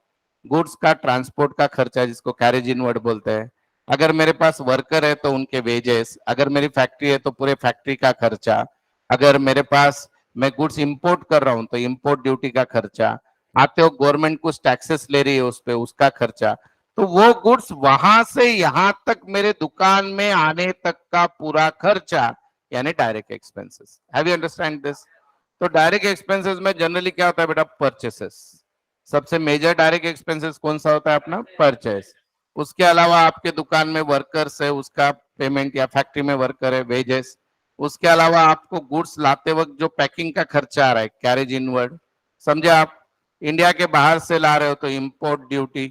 गुड्स का ट्रांसपोर्ट का खर्चा जिसको कैरेज इनवर्ड बोलते हैं, अगर मेरे पास वर्कर है तो उनके वेजेस, अगर मेरी फैक्ट्री है तो पूरे फैक्ट्री का खर्चा, अगर मेरे पास मैं गुड्स इंपोर्ट कर रहा हूं तो इंपोर्ट ड्यूटी का खर्चा, आते हो गवर्नमेंट कुछ टैक्सेस ले रही है उस पे, उसका खर्चा। तो वो गुड्स वहां से यहां तक मेरे दुकान में आने तक का पूरा खर्चा यानी direct expenses. Have you understand this? तो डायरेक्ट एक्सपेंसेस में जनरली क्या होता है बेटा? परचेसेस। सबसे मेजर डायरेक्ट एक्सपेंसेस कौन सा होता है अपना? परचेस। उसके अलावा आपके दुकान में वर्कर्स है उसका पेमेंट, या फैक्ट्री में वर्कर है, वेजेस। उसके अलावा आपको गुड्स लाते वक्त जो पैकिंग का खर्चा आ रहा है, कैरेज इनवर्ड, समझे आप? इंडिया के बाहर से ला रहे हो तो इंपोर्ट ड्यूटी,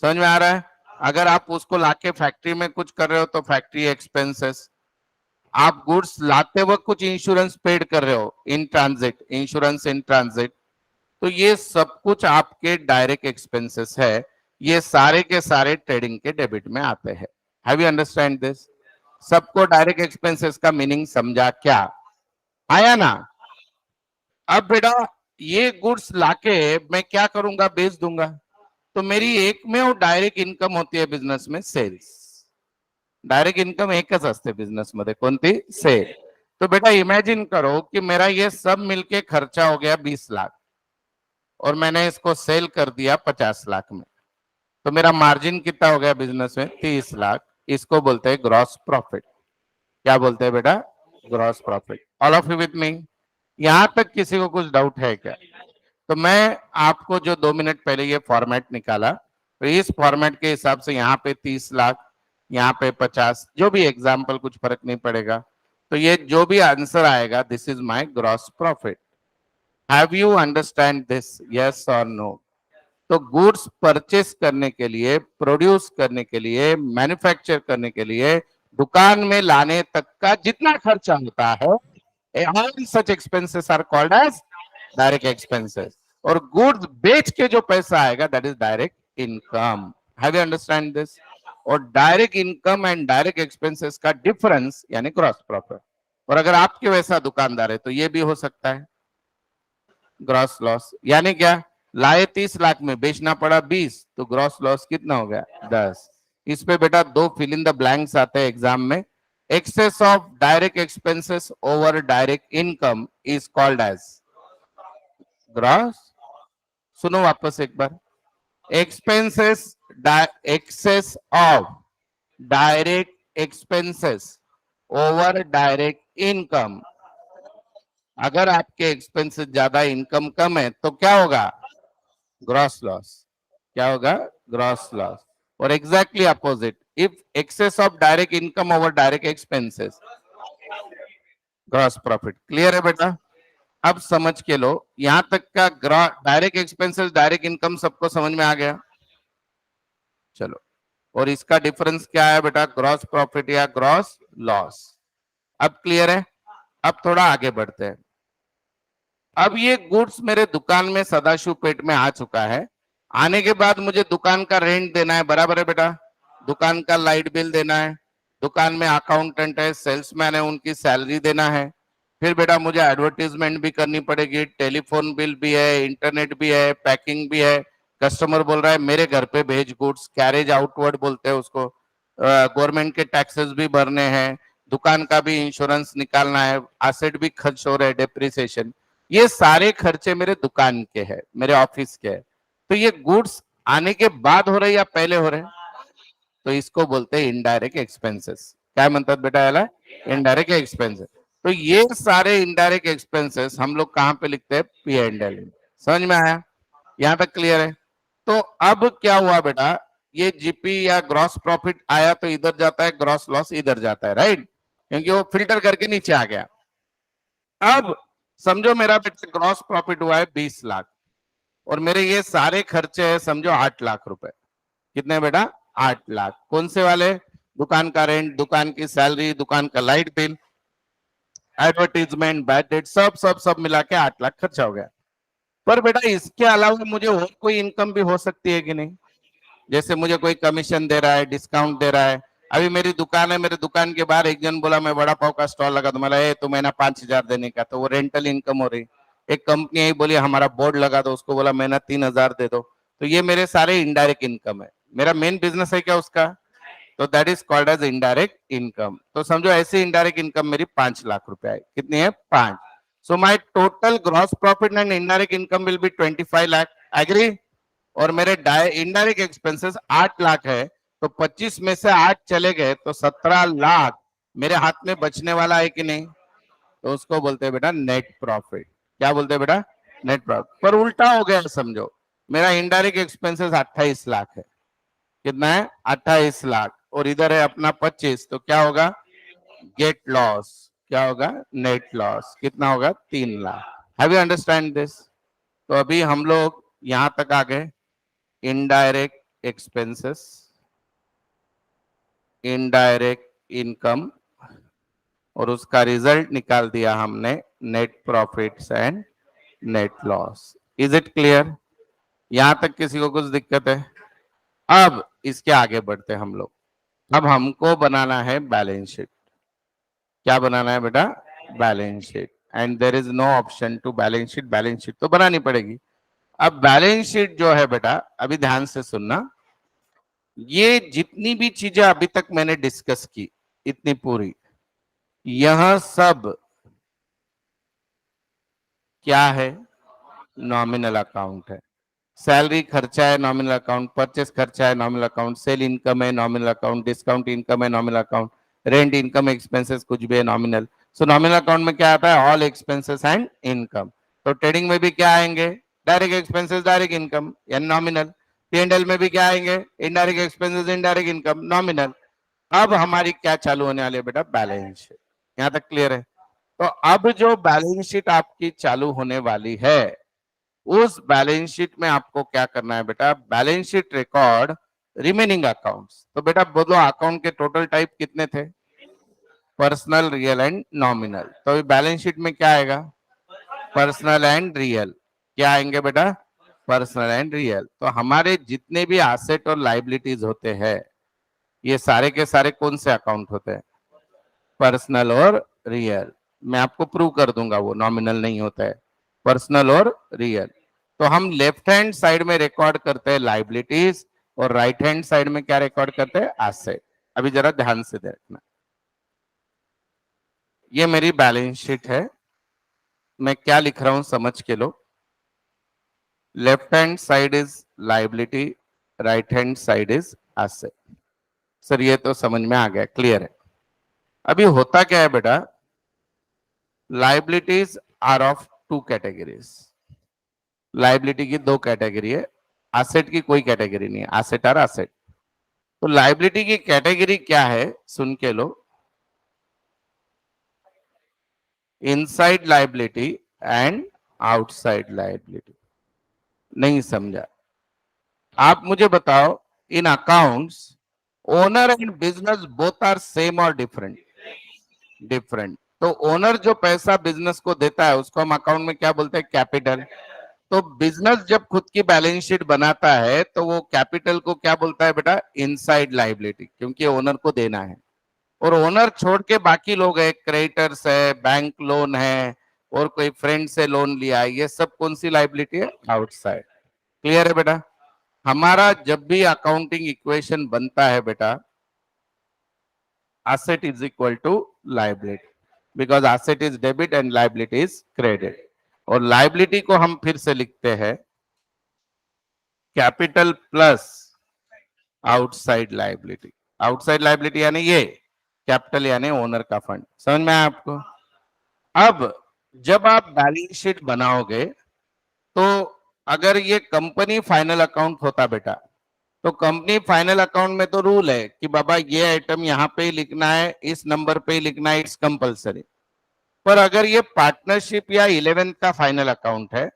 समझ में आ रहा है? अगर आप उसको लाके फैक्ट्री में कुछ कर रहे हो तो फैक्ट्री एक्सपेंसेस। आप गुड्स लाते वक्त कुछ इंश्योरेंस पेड कर रहे हो, in transit, insurance in transit, तो ये सब कुछ आपके डायरेक्ट एक्सपेंसेस है। ये सारे के सारे ट्रेडिंग के डेबिट में आते हैं। Have you understand this? सबको डायरेक्ट एक्सपेंसेस का मीनिंग समझा क्या? आया ना? अब बेटा ये गुड्स लाके मैं क्या करूंगा? बेच दूंगा। तो मेरी एक में और डायरेक्ट इनकम होती है बिझनेस में, सेल्स। डायरेक्ट इनकम एकच असते बिझनेस मध्ये, कोणती? सेल। तो बेटा इमेजिन करो कि मेरा ये सब मिलके खर्चा हो गया 20 लाख और मैंने इसको सेल कर दिया 50 लाख में, तो मेरा मार्जिन कितना हो गया बिजनेस में? 30 लाख। इसको बोलते हैं ग्रॉस प्रॉफिट। क्या बोलते हैं बेटा? Gross profit. All of you with me? यहां तक किसी को कुछ डाउट है क्या? तो मैं आपको जो 2 मिनट पहले ये फॉर्मेट निकाला, तो इस फॉर्मेट के हिसाब से यहाँ पे 30 लाख, यहाँ पे 50, जो भी एग्जाम्पल, कुछ फर्क नहीं पड़ेगा। तो ये जो भी आंसर आएगा, this is my gross profit. Have you understand this? Yes और नो? तो गुड्स परचेस करने के लिए, प्रोड्यूस करने के लिए, मैन्युफैक्चर करने के लिए, दुकान में लाने तक का जितना खर्चा होता है, all such expenses are called as direct expenses. और गुड्स बेच के जो पैसा आएगा that is direct income. Have you understand this? और direct income and direct expenses का डिफरेंस यानी ग्रॉस प्रॉफिट। और अगर आपके वैसा दुकानदार है तो ये भी हो सकता है ग्रॉस लॉस। यानी क्या? लाए 30 लाख में, बेचना पड़ा 20, तो ग्रॉस लॉस कितना हो गया? 10। इस पे बेटा 2 फिल इन द ब्लैंक्स आते हैं एग्जाम में। Excess of direct expenses over direct income is called as gross. सुनो वापस एक बार, expenses, excess of direct expenses over direct income. अगर आपके एक्सपेंसेस ज्यादा, इनकम कम है तो क्या होगा? Gross loss. क्या होगा? Gross loss. और exactly opposite, if excess of direct income over direct expenses, gross profit. Clear है बेटा? अब समझ के लो, यहां तक का डायरेक्ट एक्सपेंसेस, डायरेक्ट इनकम सबको समझ में आ गया? चलो, और इसका डिफरेंस क्या है बेटा? ग्रॉस प्रॉफिट या ग्रॉस लॉस। अब क्लियर है? अब थोड़ा आगे बढ़ते हैं। अब ये गुड्स मेरे दुकान में सदाशिवपेट में आ चुका है। आने के बाद मुझे दुकान का रेंट देना है, बराबर है बेटा? दुकान का लाइट बिल देना है, दुकान में अकाउंटेंट है, सेल्समैन है, उनकी सैलरी देना है, फिर बेटा मुझे एडवर्टीजमेंट भी करनी पड़ेगी, टेलीफोन बिल भी है, इंटरनेट भी है, पैकिंग भी है। कस्टमर बोल रहा है मेरे घर पे भेज गुड्स, कैरेज आउटवर्ड बोलते हैं उसको। गवर्नमेंट के टैक्सेस भी भरने हैं, दुकान का भी इंश्योरेंस निकालना है, एसेट भी खर्च हो रहे हैं, डेप्रिसिएशन। ये सारे खर्चे मेरे दुकान के हैं, मेरे ऑफिस के हैं। तो ये गुड्स आने के बाद हो रहे या पहले हो रहे? तो इसको बोलते हैं इनडायरेक्ट एक्सपेंसेस। क्या म्हणतात बेटा याला? Indirect expenses. तो ये सारे इनडायरेक्ट एक्सपेंसेस हम लोग कहां पे लिखते हैं? P and L. समझ में आया? यहां तक क्लियर है? तो अब क्या हुआ बेटा, ये जीपी या ग्रॉस प्रॉफिट आया तो इधर जाता है, ग्रॉस लॉस इधर जाता है, राइट? क्योंकि वो फिल्टर करके नीचे आ गया। अब समझो मेरा बेटा ग्रॉस प्रॉफिट हुआ है 20 लाख और मेरे ये सारे खर्चे हैं समझो 8 लाख रुपए। कितने बेटा? 8 लाख। कौन से वाले? दुकान का रेंट, दुकान की सैलरी, दुकान का light bill, advertisement, bad debt, सब सब सब मिला के 8 लाख खर्चा हो गया। पर बेटा इसके अलावा मुझे और कोई इनकम भी हो सकती है कि नहीं? जैसे मुझे कोई कमीशन दे रहा है, डिस्काउंट दे रहा है। अभी मेरी दुकान है, मेरे दुकान के बाहर एक जन बोला मैं बड़ा पाव का स्टॉल लगा दूं, मला तो महीना 5,000 देने का, तो वो रेंटल इनकम हो रही। एक कंपनी आई बोली हमारा बोर्ड लगा दो, उसको बोला महीना 3,000 दे दो। तो ये मेरे सारे इनडायरेक्ट इनकम है। मेरा मेन बिजनेस है क्या उसका? तो that is called as indirect income. तो समझो ऐसे इनडायरेक्ट इनकम मेरी 5 लाख रुपए आई। कितनी है? 5। So my total gross profit and indirect income will be 25 lakh. Agree? और मेरे इनडायरेक्ट एक्सपेंसेस 8 लाख है, तो 25 में से 8 चले गए तो 17 लाख मेरे हाथ में बचने वाला है कि नहीं? तो उसको बोलते हैं बेटा नेट प्रॉफिट। क्या बोलते हैं बेटा? Net profit. पर उल्टा हो गया समझो, मेरा इनडायरेक्ट एक्सपेंसेस 28 लाख है। कितना है? 28 लाख। और इधर है अपना 25, तो क्या होगा? Get loss. क्या होगा? Net loss. कितना होगा? 3 lakh. Have you understand this? तो अभी हम लोग यहां तक आ गए, इनडायरेक्ट एक्सपेंसेस, इनडायरेक्ट इनकम, और उसका रिजल्ट निकाल दिया हमने net profits and net loss. Is it clear? यहां तक किसी को कुछ दिक्कत है? अब इसके आगे बढ़ते हैं हम लोग। अब हमको बनाना है बैलेंस शीट। क्या बनाना है बेटा? Balance sheet. And there is no option to balance sheet. Balance sheet तो बनानी पड़ेगी। अब बैलेंस शीट जो है बेटा, अभी ध्यान से सुनना, ये जितनी भी चीजें अभी तक मैंने डिस्कस की, इतनी पूरी, यह सब क्या है? नॉमिनल अकाउंट है। सैलरी खर्चा है, नॉमिनल अकाउंट। परचेस खर्चा है, नॉमिनल अकाउंट। सेल इनकम है, नॉमिनल अकाउंट। डिस्काउंट इनकम है, nominal account. Rent income, expenses कुछ भी है, नॉमिनल। सो नॉमिनल अकाउंट में क्या आता है? All expenses and income. तो ट्रेडिंग में भी क्या आएंगे? डायरेक्ट एक्सपेंसेस, डायरेक्ट इनकम यानी नॉमिनल। पी&एल में भी क्या आएंगे? Indirect expenses, indirect income, nominal. अब हमारी क्या चालू होने वाली है बेटा? Balance sheet. यहां तक क्लियर है? तो अब जो बैलेंस शीट आपकी चालू होने वाली है, उस बैलेंस शीट में आपको क्या करना है बेटा? Balance sheet record remaining accounts. तो बेटा बोलो अकाउंट के टोटल टाइप कितने थे? Personal, real and nominal. तो बैलेंस शीट में क्या आएगा? Personal and real. क्या आएंगे बेटा? Personal and real. तो हमारे जितने भी एसेट और लाइबिलिटीज होते हैं, ये सारे के सारे कौन से अकाउंट होते हैं? पर्सनल और रियल। मैं आपको प्रूव कर दूंगा, वो नॉमिनल नहीं होता है, पर्सनल और रियल। तो हम लेफ्ट हैंड साइड में रिकॉर्ड करते हैं लाइबिलिटीज और राइट हैंड साइड में क्या रिकॉर्ड करते हैं? एसेट। अभी जरा ध्यान से देखना, ये मेरी बैलेंस शीट है। मैं क्या लिख रहा हूं समझ के लो। Left hand side is liability, right hand side is asset. Sir ये तो समझ में आ गया, क्लियर है? अभी होता क्या है बेटा, liabilities are of 2 categories. Liability की 2 कैटेगरी है, एसेट की कोई कैटेगरी नहीं है। Asset are asset. तो लाइबिलिटी की कैटेगरी क्या है? सुन के लो, inside liability and outside liability. नहीं समझा? आप मुझे बताओ, in accounts owner and business both are same और डिफरेंट? डिफरेंट। तो ओनर जो पैसा बिजनेस को देता है उसको हम अकाउंट में क्या बोलते हैं? कैपिटल। तो बिजनेस जब खुद की बैलेंस शीट बनाता है तो वो कैपिटल को क्या बोलता है बेटा? इनसाइड लाइबिलिटी, क्योंकि ओनर को देना है। और ओनर छोड़ के बाकी लोग है, क्रेडिटर्स है, बैंक लोन है, और कोई फ्रेंड से लोन लिया है, ये सब कौन सी लाइबिलिटी है? आउटसाइड। क्लियर है बेटा? हमारा जब भी अकाउंटिंग इक्वेशन बनता है बेटा, asset is equal to liability, because asset is debit and liability is credit. और liability को हम फिर से लिखते हैं capital plus outside liability. Outside liability यानी ये, कैपिटल यानी ओनर का फंड। समझ में आया आपको? अब जब आप बैलेंस शीट बनाओगे, तो अगर ये कंपनी फाइनल अकाउंट होता बेटा, तो कंपनी फाइनल अकाउंट में तो रूल है कि बाबा ये आइटम यहाँ पे ही लिखना है, इस नंबर पे ही लिखना है, इट्स कंपलसरी। पर अगर ये पार्टनरशिप या 11th का फाइनल अकाउंट है,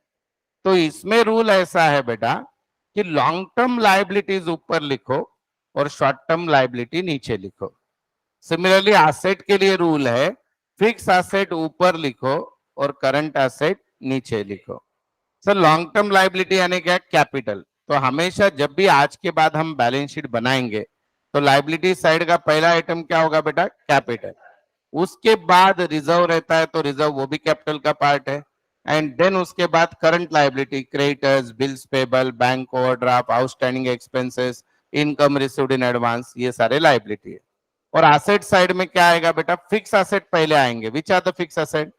तो इसमें रूल ऐसा है बेटा कि लॉन्ग टर्म लायबिलिटीज ऊपर लिखो और शॉर्ट टर्म लायबिलिटी नीचे लिखो। सिमिलरली एसेट के लिए रूल है, फिक्स एसेट ऊपर लिखो और करंट एसेट नीचे लिखो। सर लॉन्ग टर्म लायबिलिटी यानी क्या? कैपिटल। तो हमेशा जब भी आज के बाद हम बैलेंस शीट बनाएंगे, तो लायबिलिटी साइड का पहला आइटम क्या होगा बेटा? कैपिटल। उसके बाद रिजर्व रहता है, तो रिजर्व वो भी कैपिटल का पार्ट है। एंड देन उसके बाद current liability, creditors, bills payable, bank overdraft, outstanding expenses, income received in advance, ये सारे लायबिलिटी है। और एसेट साइड में क्या आएगा बेटा? फिक्स एसेट पहले आएंगे। Which are the fix asset?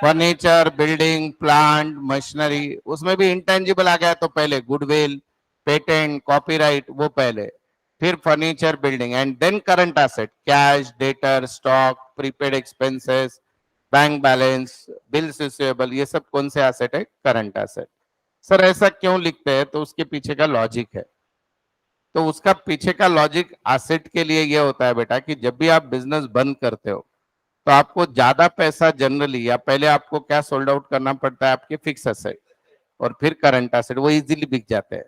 Furniture, building, plant, machinery. उसमें भी इंटेंजिबल आ गया तो पहले गुडविल, पेटेंट, कॉपीराइट, वो पहले, फिर furniture, building, and then current asset, cash, debtor, stock, prepaid expenses, bank balance, bills receivable, ये सब कौन से एसेट है? Current asset. सर ऐसा क्यों लिखते हैं? तो उसके पीछे का लॉजिक है। तो उसका पीछे का लॉजिक एसेट के लिए ये होता है बेटा कि जब भी आप बिजनेस बंद करते हो, तो आपको ज्यादा पैसा जनरली, या पहले आपको क्या सोल्ड आउट करना पड़ता है? आपके फिक्स एसेट और फिर करंट एसेट, वो इजीली बिक जाते हैं।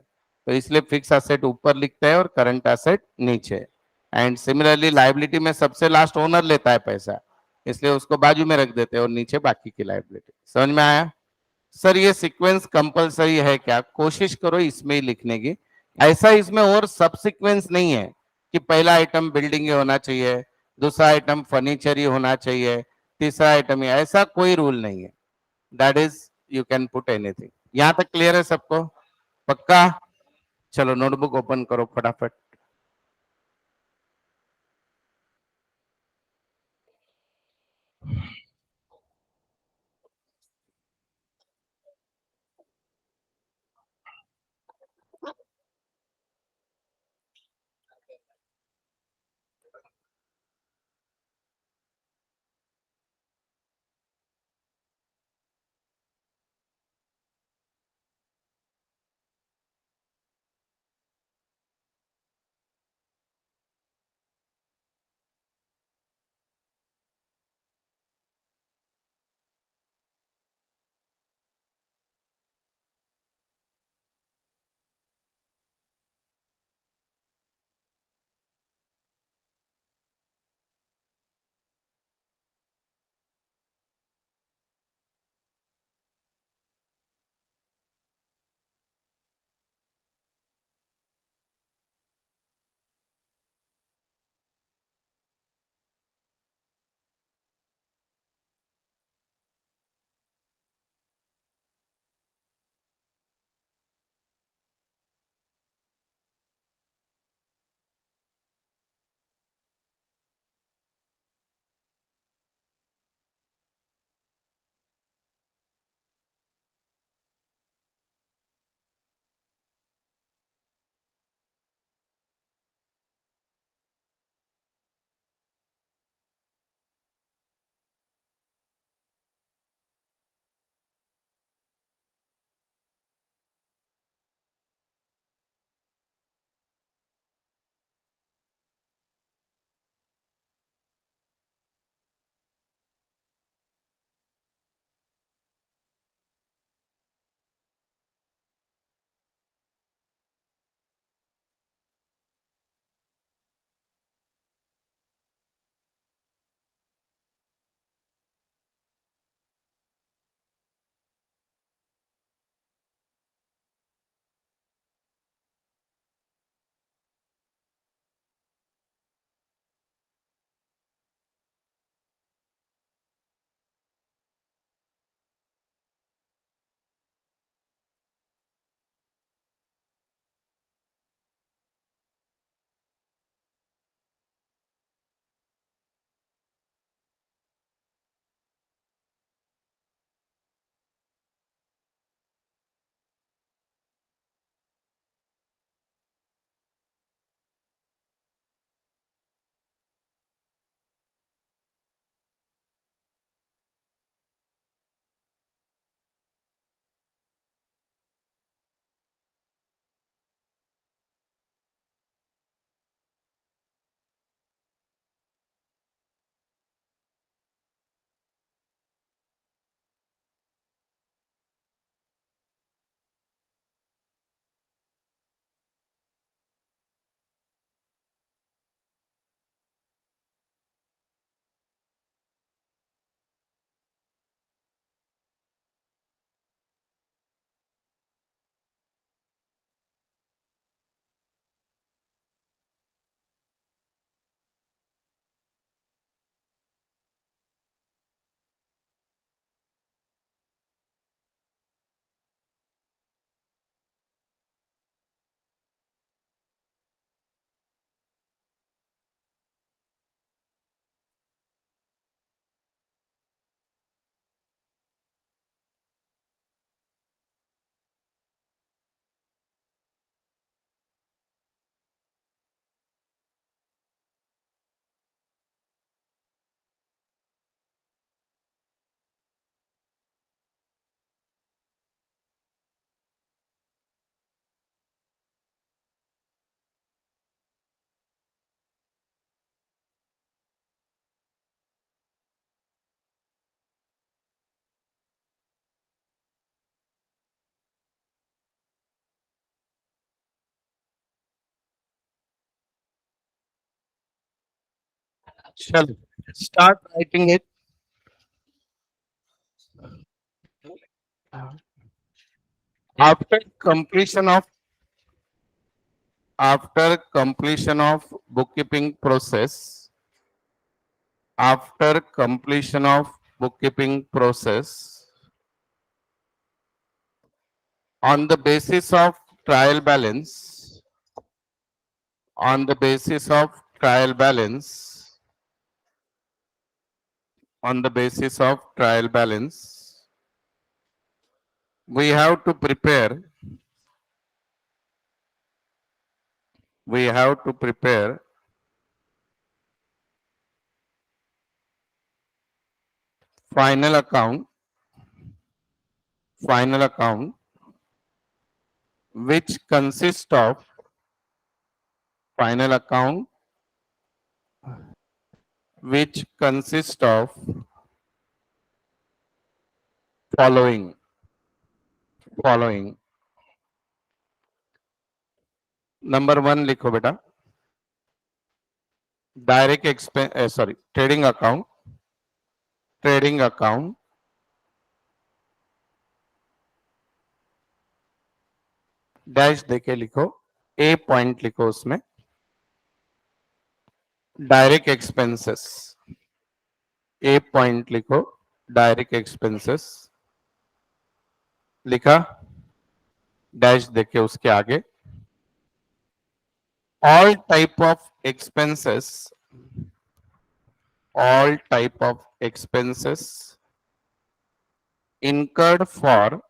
तो इसलिए फिक्स एसेट ऊपर लिखते हैं और करंट एसेट नीचे। एंड सिमिलरली लायबिलिटी में सबसे लास्ट ओनर लेता है पैसा, इसलिए उसको बाजू में रख देते हैं और नीचे बाकी की लायबिलिटी। समझ में आया? सर ये सीक्वेंस कंपलसरी है क्या? कोशिश करो इसमें ही लिखने की। ऐसा इसमें और सब सीक्वेंस नहीं है कि पहला आइटम बिल्डिंग ही होना चाहिए, दूसरा आइटम फर्नीचर ही होना चाहिए, तीसरा आइटम ही, ऐसा कोई रूल नहीं है। That is you can put anything. यहां तक क्लियर है सबको? पक्का? चलो नोटबुक ओपन करो फटाफट। चलो start writing it. After completion of after completion of bookkeeping process, after completion of bookkeeping process, on the basis of trial balance, on the basis of trial balance, on the basis of trial balance, we have to prepare, we have to prepare final account, final account, which consists of final account, which consists of following, following. Number one लिखो बेटा, direct expense, sorry, trading account, trading account, dash देके लिखो, ए point लिखो उसमें, direct expenses, ए point लिखो, direct expenses लिखा, dash देके उसके आगे, all type of expenses, all type of expenses incurred for,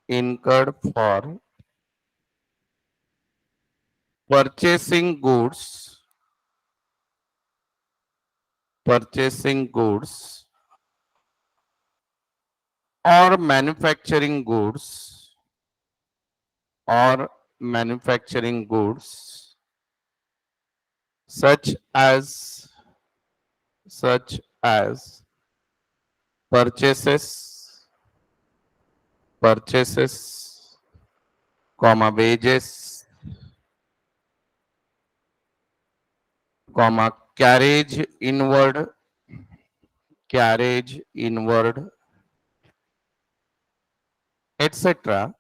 incurred for purchasing goods, purchasing goods or manufacturing goods, or manufacturing goods such as, such as purchases, purchases, comma wages, comma carriage inward, carriage inward, etc.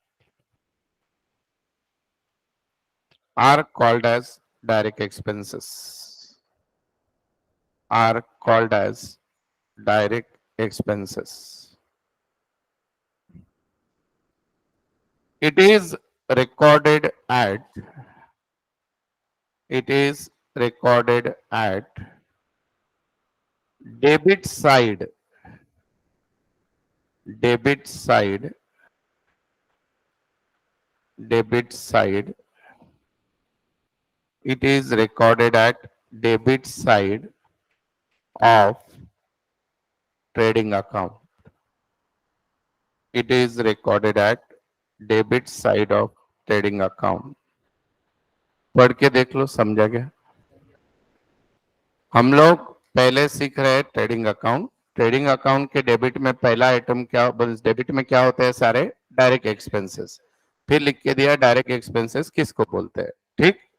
are called as direct expenses, are called as direct expenses. It is recorded at, it is recorded at debit side, debit side, debit side. It is recorded at debit side of trading account. It is recorded at debit side of trading account. पढ़ के देख लो, समझा गया? हम लोग पहले सीख रहे हैं ट्रेडिंग अकाउंट. ट्रेडिंग अकाउंट के डेबिट में पहला आइटम क्या, डेबिट में क्या होते हैं? सारे डायरेक्ट एक्सपेंसेस. फिर लिख के दिया डायरेक्ट एक्सपेंसेस किसको बोलते हैं. ठीक.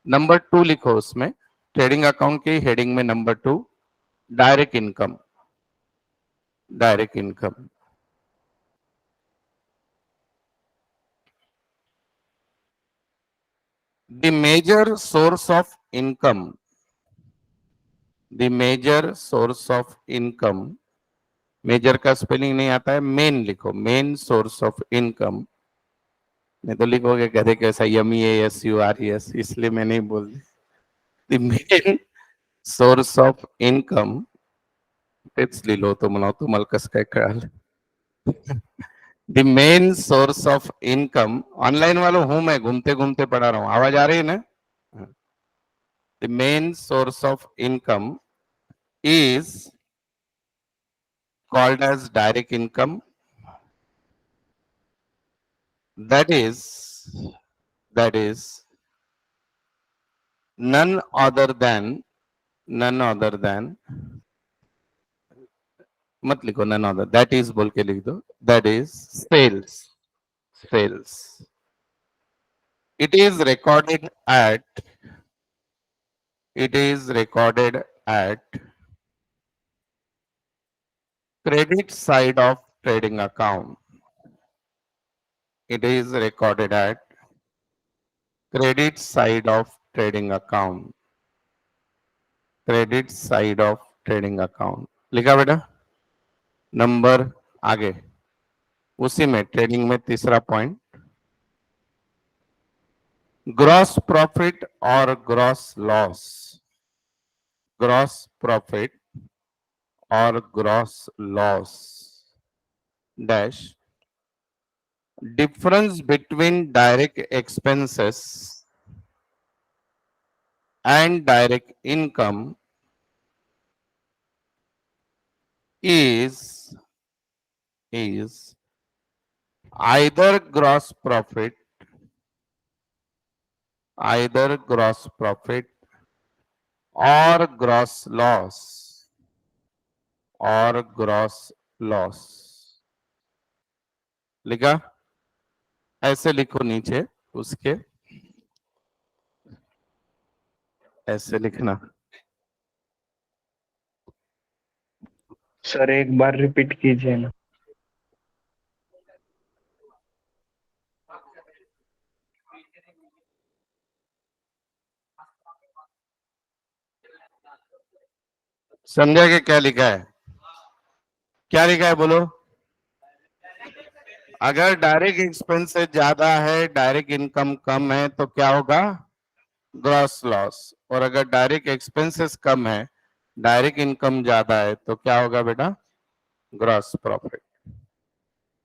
नंबर 2 लिखो उसमें, ट्रेडिंग अकाउंट की हेडिंग में number 2, direct income, direct income. The major source of income, the major source of income, major का स्पेलिंग नहीं आता है, मेन लिखो, मेन सोर्स ऑफ इनकम. नहीं तो लिखोगे गधे कैसा MEASURES, इसलिए मैं नहीं बोल दी. The main source of income, तेच लिहिलो होतो म्हणा, तुम्हाला कसं काय कळालं. The main source of income, online वालों हूं मैं, घूमते घूमते पढ़ा रहा हूं, आवाज आ रही है ना. The main source of income is called as direct income. That is none other than, none other than, मत लिखो none other, that is बोल के लिख दो, that is sales, sales. It is recorded at, it is recorded at credit side of trading account. It is recorded at credit side of trading account. Credit side of trading account लिखा बेटा। Number आगे उसी में trading में तीसरा point, gross profit और gross loss. Gross profit और gross loss dash difference between direct expenses and direct income is either gross profit or gross loss लिखा। ऐसे लिखो नीचे उसके, ऐसे लिखना। सर एक बार रिपीट कीजिए ना। समझा कि क्या लिखा है? क्या लिखा है बोलो। अगर डायरेक्ट एक्सपेंसेस ज्यादा है, डायरेक्ट इनकम कम है तो क्या होगा? Gross loss. और अगर डायरेक्ट एक्सपेंसेस कम है, डायरेक्ट इनकम ज्यादा है तो क्या होगा बेटा? Gross profit.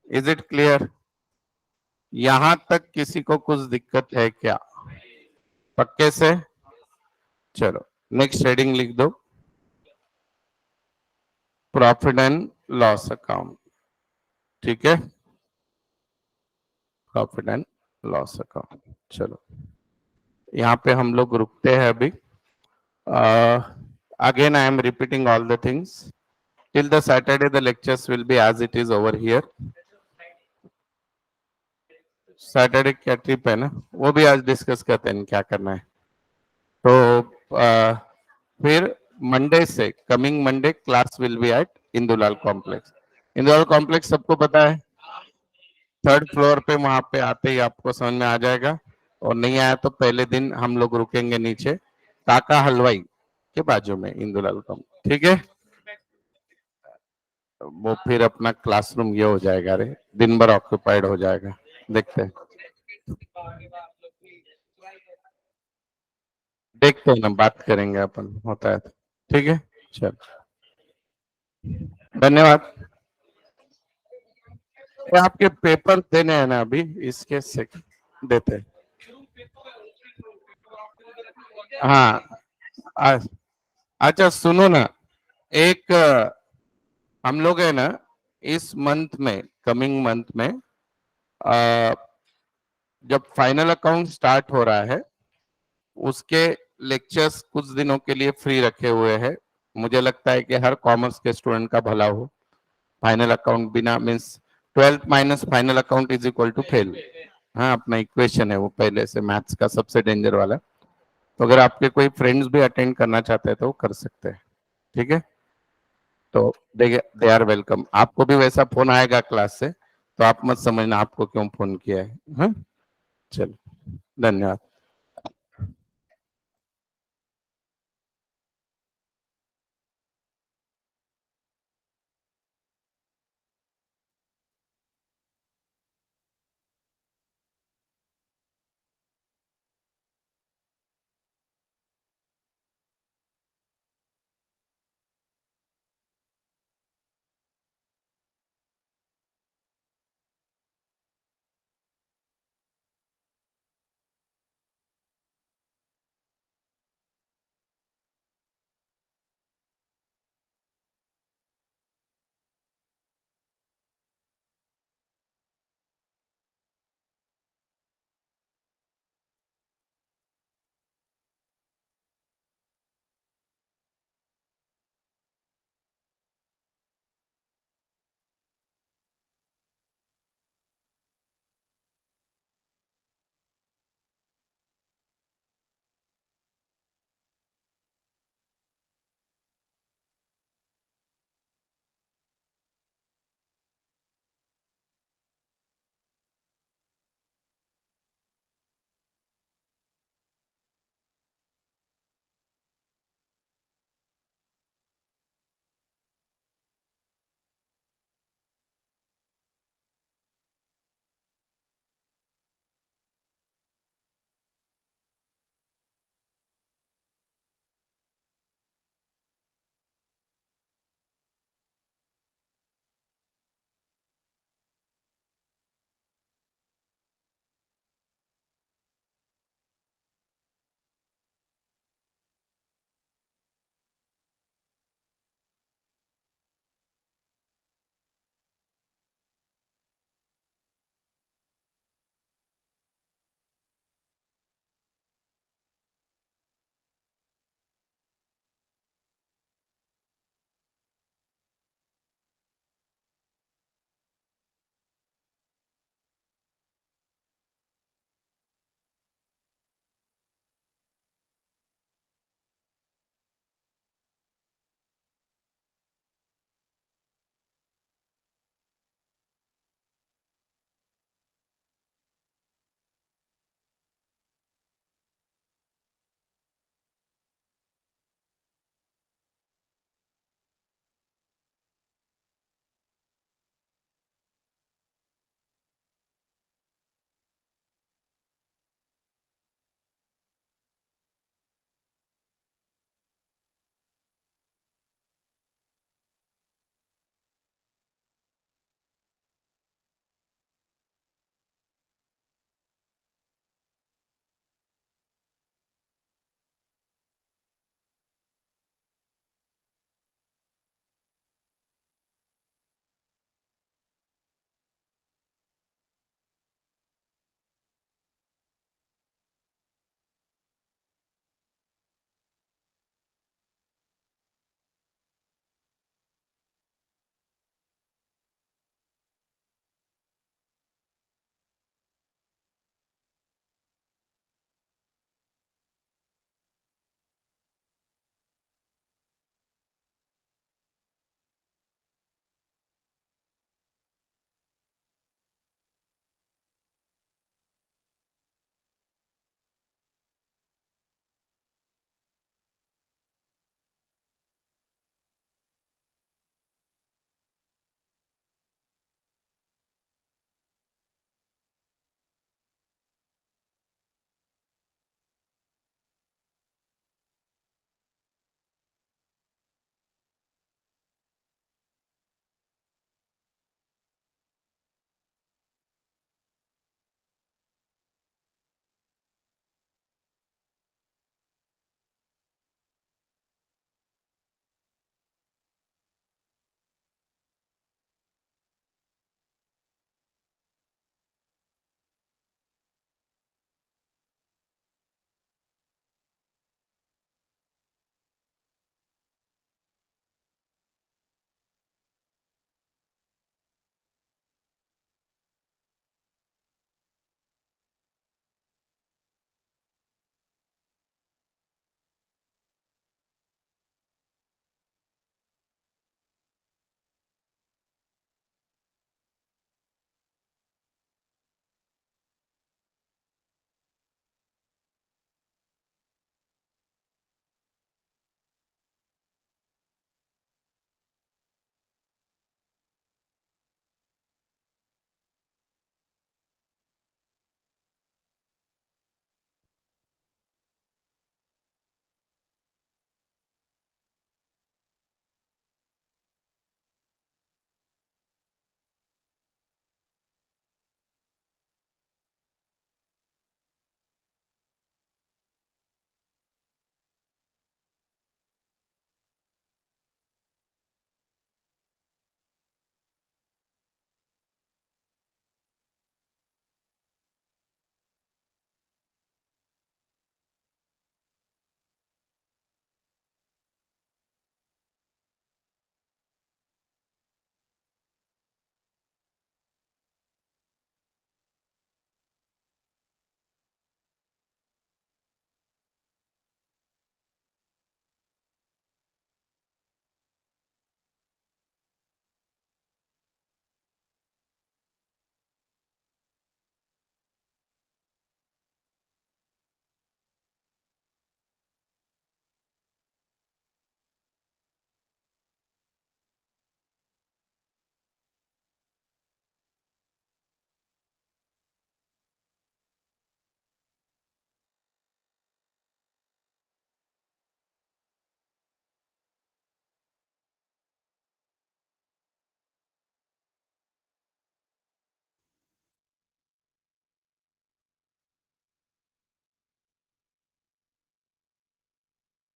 Is it clear? यहां तक किसी को कुछ दिक्कत है क्या? पक्के से? चलो नेक्स्ट हेडिंग लिख दो, प्रॉफिट एंड लॉस अकाउंट। ठीक है, प्रॉफिट एंड लॉस अकाउंट। चलो यहाँ पे हम लोग रुकते हैं अभी। Again I am repeating all the things till the Saturday the lectures will be as it is over here. Saturday क्या ट्रिप है ना, वो भी आज डिस्कस करते हैं क्या करना है। तो फिर मंडे से, coming Monday class will be at Indulal complex. Indulal complex सबको पता है, 3rd फ्लोर पे, वहां पे आते ही आपको समझ में आ जाएगा। और नहीं आया तो पहले दिन हम लोग रुकेंगे नीचे काका हलवाई के बाजू में इंदुलाल कॉम्प्लेक्स। ठीक है, वो फिर अपना क्लासरूम ये हो जाएगा, रे दिन भर ऑक्यूपाइड हो जाएगा। देखते हैं देखते हैं ना, बात करेंगे अपन, होता है तो। ठीक है, चल धन्यवाद। ये आपके पेपर देने हैं ना अभी, इसके से देते हैं। हाँ अच्छा सुनो ना, एक हम लोग है ना इस मंथ में, कमिंग मंथ में जब फाइनल अकाउंट स्टार्ट हो रहा है उसके लेक्चर्स कुछ दिनों के लिए फ्री रखे हुए हैं। मुझे लगता है कि हर कॉमर्स के स्टूडेंट का भला हो। फाइनल अकाउंट बिना means 12th minus final account is equal to fail. हाँ, अपना इक्वेशन है वो पहले से मैथ्स का सबसे डेंजर वाला। तो अगर आपके कोई फ्रेंड्स भी अटेंड करना चाहते हैं तो वो कर सकते हैं। ठीक है, तो दे आर वेलकम। आपको भी वैसा फोन आएगा क्लास से, तो आप मत समझना आपको क्यों फोन किया है। हाँ, चलो धन्यवाद।